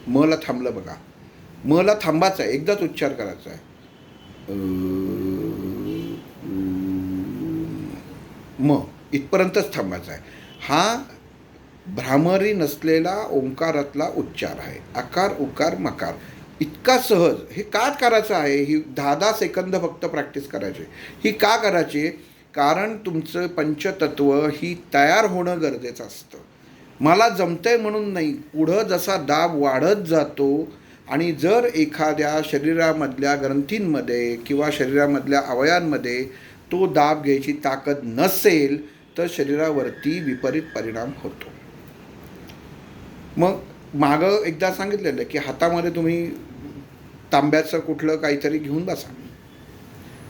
मला थांबलं बघा. मला थांबायचा आहे, एकदाच उच्चार करायचा आहे. म इथपर्यंतच थांबायचा आहे. हा भ्रामरी नसलेला ओंकारातला उच्चार आहे. आकार उकार मकार इतका सहज. हे का करायचं आहे? ही 10-10 सेकंद फक्त प्रॅक्टिस करायची. ही का करायची? कारण तुमचं पंचतत्व ही तयार होणं गरजेचं असतं. मला जमतंय म्हणून नाही. पुढं जसा दाब वाढत जातो आणि जर एखाद्या शरीरामधल्या ग्रंथींमध्ये किंवा शरीरामधल्या अवयांमध्ये तो दाब घ्यायची ताकद नसेल तर शरीरावरती विपरीत परिणाम होतो. मग मागं एकदा सांगितलेलं की हातामध्ये तुम्ही तांब्याचं कुठलं काहीतरी घेऊन बसा.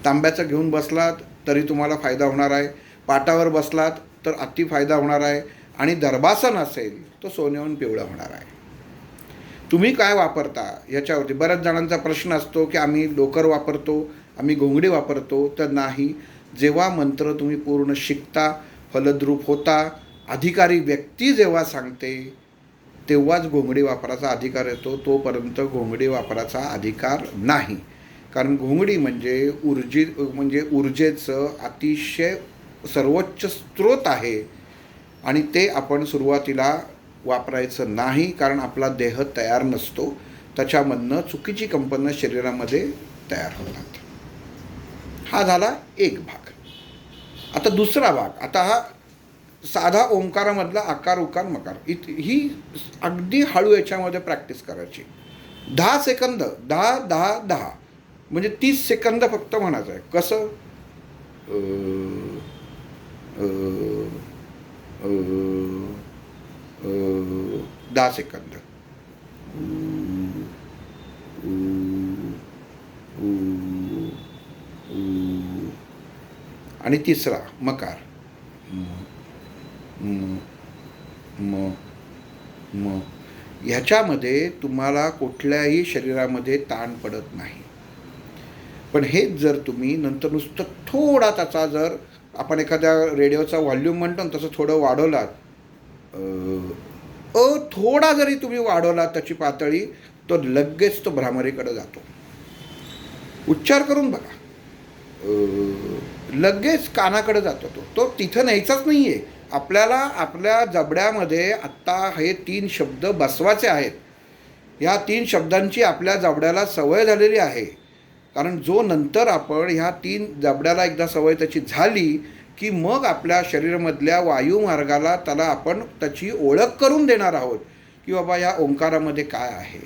तांब्याचं घेऊन बसलात तरी तुम्हाला फायदा होणार आहे. पाटावर बसलात तर अति फायदा होणार आहे. आणि दर्भासन असेल तर सोन्याहून पिवळं होणार आहे. तुम्ही काय वापरता याच्यावरती बऱ्याच जणांचा प्रश्न असतो की आम्ही डोकर वापरतो, आम्ही घोंगडी वापरतो. तर नाही. जेव्हा मंत्र तुम्ही पूर्ण शिकता, फलद्रूप होता, अधिकारी व्यक्ती जेव्हा सांगते तेव्हाच घोंगडी वापराचा अधिकार येतो. तोपर्यंत घोंगडी वापराचा अधिकार नाही. कारण घोंगडी म्हणजे ऊर्जेचं अतिशय सर्वोच्च स्रोत आहे आणि ते आपण सुरुवातीला वापरायचं नाही. कारण आपला देह तयार नसतो. त्याच्यामधनं चुकीची कंपनं शरीरामध्ये तयार होतात. हा झाला एक भाग. आता दुसरा भाग. आता हा साधा ओंकारामधला आकार उकार मकार ही अगदी हळू याच्यामध्ये प्रॅक्टिस करायची. 10 सेकंद 10 म्हणजे 30 सेकंद फक्त म्हणायचं आहे. कसं? 10 सेकंद. आणि तिसरा मकार. म ह्याच्यामध्ये तुम्हाला कुठल्याही शरीरामध्ये ताण पडत नाही. पण हेच जर तुम्ही नंतर नुसतं थोडा त्याचा जर आपण एखाद्या रेडिओचा व्हॉल्यूम म्हणतो ना तसं थोडं वाढवलात, थोडा जरी तुम्ही वाढवलात त्याची पातळी तर लगेच तो भ्रामरीकडे जातो. उच्चार करून बघा. लगेच कानाकडे जातो तो तिथं न्यायचाच नाही आहे. आपल्याला आपल्या जबड्यामध्ये आत्ता हे 3 शब्द बसवायचे आहेत. ह्या 3 शब्दांची आपल्या जबड्याला सवय झालेली आहे. कारण जो नंतर आपण ह्या 3 जबड्याला एकदा सवय त्याची झाली की मग आपल्या शरीरामधल्या वायुमार्गाला त्याला आपण त्याची ओळख करून देणार आहोत की बाबा या ओंकारामध्ये काय आहे.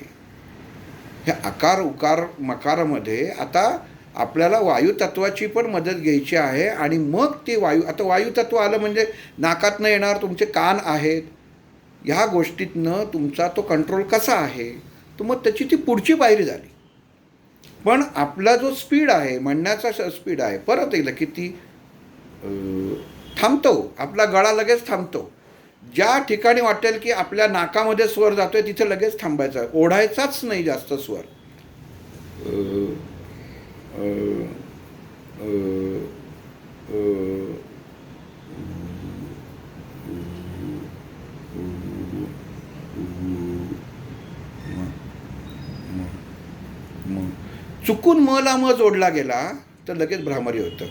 ह्या आकार उकार मकारामध्ये आता आपल्याला वायुतत्वाची पण मदत घ्यायची आहे. आणि मग ते आता वायुतत्व आलं म्हणजे नाकातनं येणार तुमचे कान आहेत. ह्या गोष्टीतनं तुमचा तो कंट्रोल कसा आहे तर मग त्याची ती पुढची पायरी झाली. पण आपला जो स्पीड आहे म्हणण्याचा स्पीड आहे परत एकदा किती थांबतो. आपला गळा लगेच थांबतो. ज्या ठिकाणी वाटेल की आपल्या नाकामध्ये स्वर जातोय तिथे लगेच थांबायचा. ओढायचाच नाही जास्त स्वर. चुकून मला म जोडला गेला तर लगेच भ्रामरी होतं.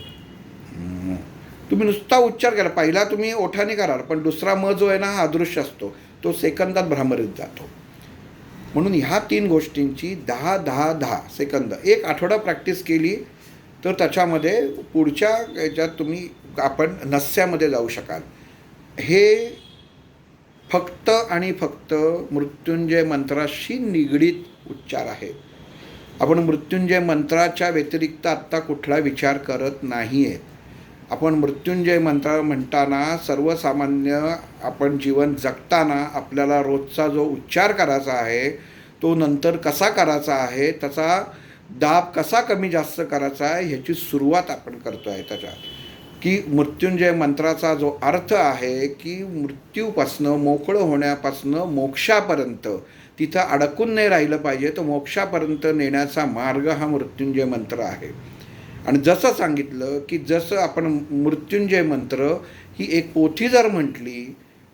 तुम्ही नुसता उच्चार केला. पहिला तुम्ही ओठाने कराल पण दुसरा म जो आहे ना हा अदृश्य असतो. तो सेकंदात भ्रामरीत जातो. म्हणून ह्या 3 गोष्टींची 10 सेकंद 1 आठवडा प्रॅक्टिस केली तर त्याच्यामध्ये पुढच्या याच्यात आपण नस्यामध्ये जाऊ शकाल. हे फक्त आणि फक्त मृत्युंजय मंत्राशी निगडीत उच्चार आहेत. आपण मृत्युंजय मंत्राच्या व्यतिरिक्त आत्ता कुठला विचार करत नाही आहेत. आपण मृत्युंजय मंत्र म्हणताना सर्वसामान्य आपण जीवन जगताना आपल्याला रोजचा जो उच्चार करायचा आहे तो नंतर कसा करायचा आहे, त्याचा दाब कसा कमी जास्त करायचा आहे ह्याची सुरुवात आपण करतो आहे. त्याच्यात की मृत्युंजय मंत्राचा जो अर्थ आहे की मृत्यूपासनं मोकळं होण्यापासनं मोक्षापर्यंत तिथं अडकून नाही राहिलं पाहिजे. तर मोक्षापर्यंत नेण्याचा मार्ग हा मृत्युंजय मंत्र आहे. आणि जसं सांगितलं की जसं आपण मृत्युंजय मंत्र ही एक पोथी जर म्हटली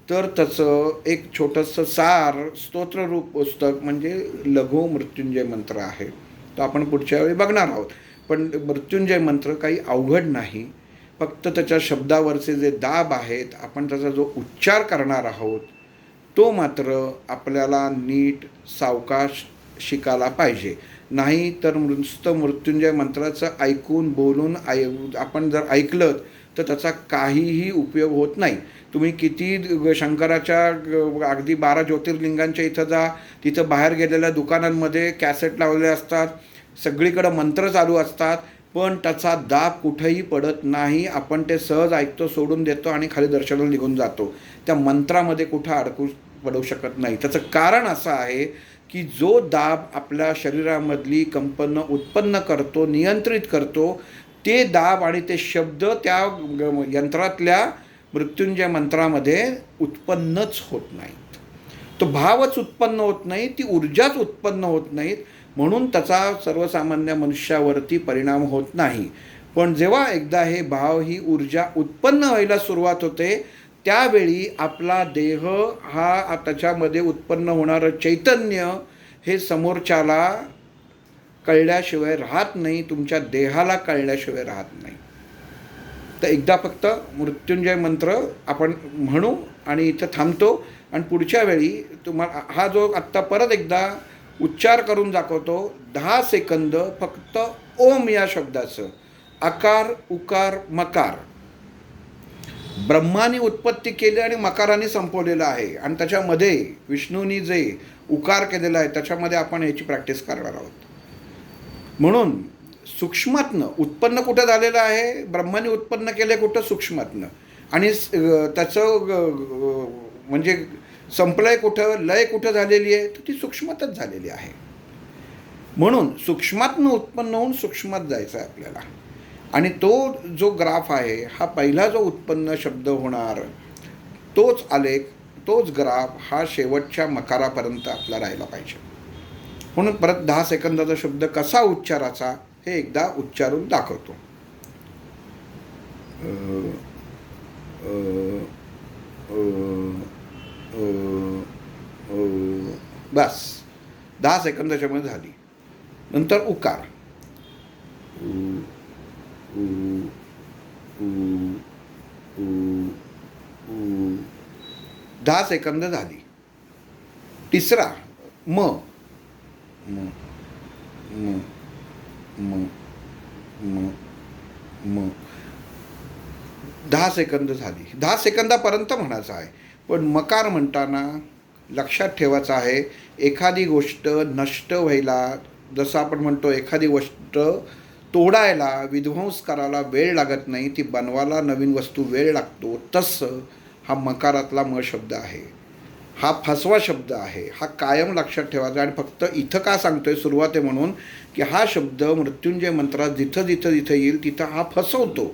तर त्याचं एक छोटंसं सार स्तोत्ररूप पुस्तक म्हणजे लघु मृत्युंजय मंत्र आहे. तो आपण पुढच्या वेळी बघणार आहोत. पण मृत्युंजय मंत्र काही अवघड नाही. फक्त त्याच्या शब्दावरचे जे दाब आहेत, आपण त्याचा जो उच्चार करणार आहोत तो मात्र आपल्याला नीट सावकाश शिकायला पाहिजे. नाही तर नुसतं मृत्युंजय मंत्राचं ऐकून बोलून आपण जर ऐकलं तर त्याचा काहीही उपयोग होत नाही. तुम्ही किती शंकराच्या अगदी 12 ज्योतिर्लिंगांच्या इथं जा, तिथं बाहेर गेलेल्या दुकानांमध्ये कॅसेट लावलेले असतात, सगळीकडं मंत्र चालू असतात, पण त्याचा दाब कुठेही पडत नाही. आपण ते सहज ऐकतो, सोडून देतो आणि खाली दर्शनाला निघून जातो. त्या मंत्रामध्ये कुठं अडकू पडू शकत नाही. त्याचं कारण असं आहे की जो दाब आपल्या शरीरामधली कंपनं उत्पन्न करतो, नियंत्रित करतो, ते दाब आणि ते शब्द त्या यंत्रातल्या मृत्युंजय मंत्रामध्ये उत्पन्नच होत नाहीत. तो भावच उत्पन्न होत नाही, ती ऊर्जाच उत्पन्न होत नाहीत, म्हणून त्याचा सर्वसामान्य मनुष्यावरती परिणाम होत नाही. पण जेव्हा एकदा हे भाव, ही ऊर्जा उत्पन्न व्हायला सुरुवात होते, त्यावेळी आपला देह हा त्याच्यामध्ये उत्पन्न होणारं चैतन्य हे समोरच्याला कळल्याशिवाय राहत नाही, तुमच्या देहाला कळल्याशिवाय राहत नाही. तर एकदा फक्त मृत्युंजय मंत्र आपण म्हणू आणि इथं थांबतो आणि पुढच्या वेळी तुम्हाला हा जो आत्ता परत एकदा उच्चार करून दाखवतो. 10 सेकंद फक्त ओम या शब्दाचं, आकार उकार मकार, ब्रह्माने उत्पत्ती केली आणि मकाराने संपवलेलं आहे आणि त्याच्यामध्ये विष्णूंनी जे उकार केलेला आहे त्याच्यामध्ये आपण याची प्रॅक्टिस करणार आहोत. म्हणून सूक्ष्मातनं उत्पन्न कुठं झालेलं आहे, ब्रह्माने उत्पन्न केलं कुठं, सूक्ष्मातनं, आणि त्याचं म्हणजे संपलंय कुठं, लय कुठं झालेली आहे, तर ती सूक्ष्मातच झालेली आहे. म्हणून सूक्ष्मातनं उत्पन्न होऊन सूक्ष्मात जायचं आहे आपल्याला. आणि तो जो ग्राफ आहे, हा पहिला जो उत्पन्न शब्द होणार तोच आलेख, तोच ग्राफ हा शेवटच्या मकारापर्यंत आपला राहिला पाहिजे. म्हणून परत 10 सेकंदाचा शब्द कसा उच्चाराचा हे एकदा उच्चारून दाखवतो. बस 10 सेकंदाच्या मध्ये झाली. नंतर उकार, 10 सेकंद झाली. तिसरा म म म म म म 10 सेकंद झाली. 10 सेकंदापर्यंत म्हणायचं आहे. पण मकार म्हणताना लक्षात ठेवायचं आहे, एखादी गोष्ट नष्ट व्हायला, जसं आपण म्हणतो एखादी गोष्ट तोडायला, विध्वंस करायला वेळ लागत नाही, ती बनवायला नवीन वस्तू वेळ लागतो, तसं हा मकारातला म शब्द आहे. हा फसवा शब्द आहे. हा कायम लक्षात ठेवायचा. आणि फक्त इथं का सांगतोय सुरुवात आहे म्हणून, की हा शब्द मृत्युंजय मंत्रात जिथं जिथं जिथं येईल तिथं हा फसवतो.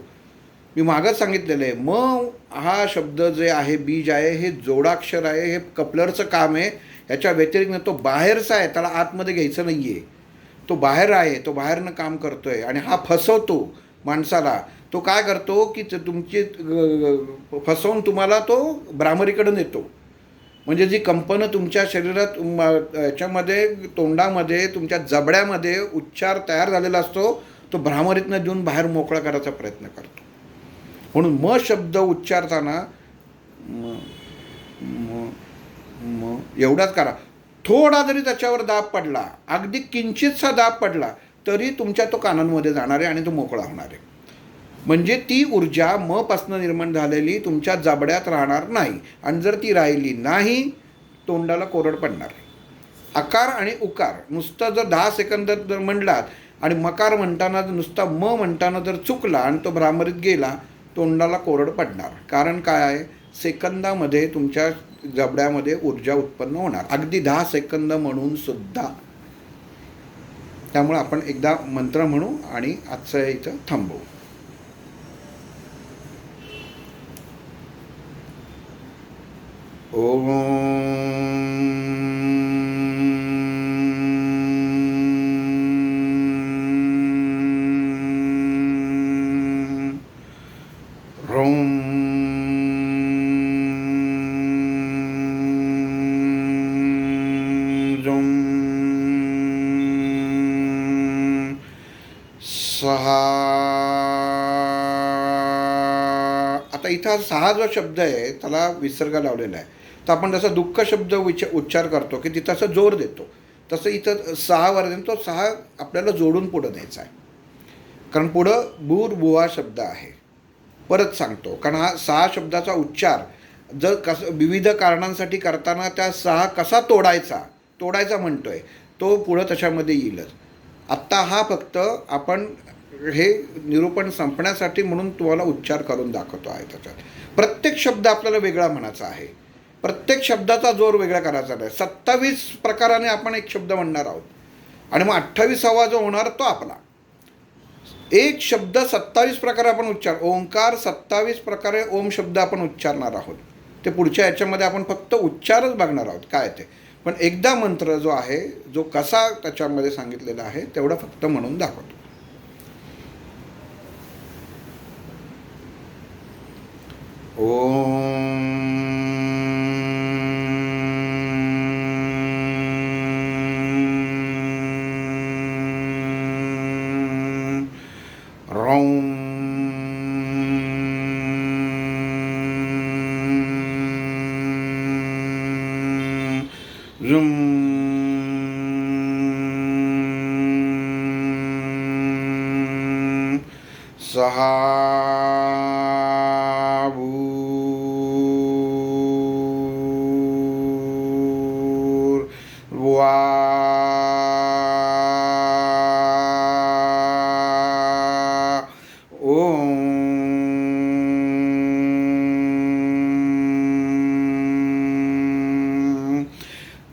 मी मागच सांगितलेलं आहे, म हा शब्द जे आहे, बीज आहे, हे जोडाक्षर आहे, हे कपलरचं काम आहे. ह्याच्या व्यतिरिक्त तो बाहेरचा आहे, त्याला आतमध्ये घ्यायचं नाही आहे. तो बाहेर आहे, तो बाहेरनं काम करतो आहे आणि हा फसवतो माणसाला. तो काय करतो की तुमची फसवून तुम्हाला तो भ्रामरीकडे नेतो. म्हणजे जी कंपनं तुमच्या शरीरात याच्यामध्ये तोंडामध्ये तुमच्या जबड्यामध्ये उच्चार तयार झालेला असतो, तो भ्रामरीतनं देऊन बाहेर मोकळा करायचा प्रयत्न करतो. म्हणून म शब्द उच्चारताना म म म एवढाच करा. थोडा जरी त्याच्यावर दाब पडला, अगदी किंचितसा दाब पडला, तरी तुमच्या तो कानांमध्ये जाणार आहे आणि तो मोकळा होणार आहे. म्हणजे ती ऊर्जा म पासनं निर्माण झालेली तुमच्या जबड्यात राहणार नाही. आणि जर ती राहिली नाही, तोंडाला कोरड पडणार. आकार आणि उकार नुसतं जर 10 सेकंदात जर म्हणलात आणि मकार म्हणताना नुसता म म्हणताना जर चुकला आणि तो भ्रामरीत गेला, तोंडाला कोरड पडणार. कारण काय आहे, सेकंदामध्ये तुमच्या जबड्यामध्ये ऊर्जा उत्पन्न होणार, अगदी 10 सेकंद म्हणून सुद्धा. त्यामुळे आपण एकदा मंत्र म्हणू आणि आजचं इथं थांबवू. ओम ह्रौं आता इथं 6 जो शब्द आहे त्याला विसर्ग लावलेला आहे. तर आपण जसा दुःख शब्द उच्चार करतो की तिथं असं जोर देतो, तसं इथं 6 वर तो 6 आपल्याला जोडून पुढं द्यायचा आहे. कारण पुढं भूर बुवा शब्द आहे. परत सांगतो, कारण हा 6 शब्दाचा उच्चार जर विविध कारणांसाठी करताना त्या 6 कसा तोडायचा म्हणतोय, तो पुढं त्याच्यामध्ये येईलच. आत्ता हा फक्त आपण हे निरूपण संपण्यासाठी म्हणून तुम्हाला उच्चार करून दाखवतो आहे. त्याच्यात प्रत्येक शब्द आपल्याला वेगळा म्हणायचा आहे, प्रत्येक शब्दाचा जोर वेगळा करायचा नाही. 27 प्रकाराने आपण एक शब्द म्हणणार आहोत आणि मग 28वा जो होणार तो आपला. एक शब्द 27 प्रकारे आपण ओंकार 27 प्रकारे ओम शब्द आपण उच्चारणार आहोत. ते पुढच्या याच्यामध्ये आपण फक्त उच्चारच बघणार आहोत काय ते. पण एकदा मंत्र जो आहे, जो कसा त्याच्यामध्ये सांगितलेला आहे तेवढं फक्त म्हणून दाखवतो.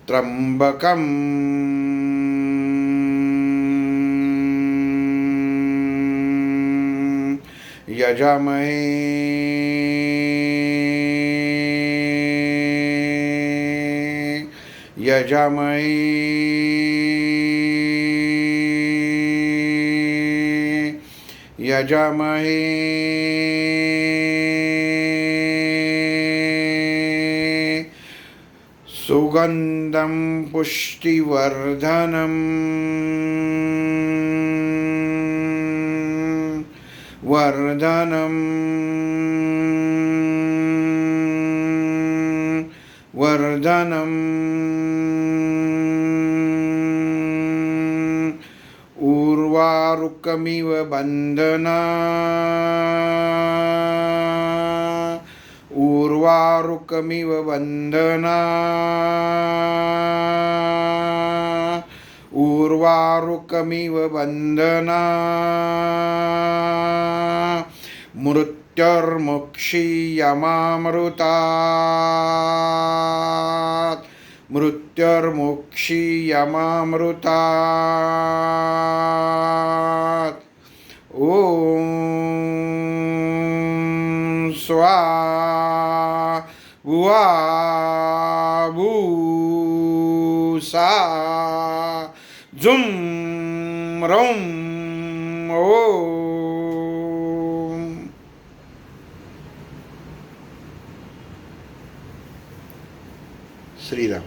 त्र्यंबकं यजामहे सुगंधं पुष्टिवर्धनं उर्वारुकमिव बंधना मृत्युर्मुक्षीयमामृतात् ओम स्वा भुवा भूसा जुम रौम ओम. श्रीराम.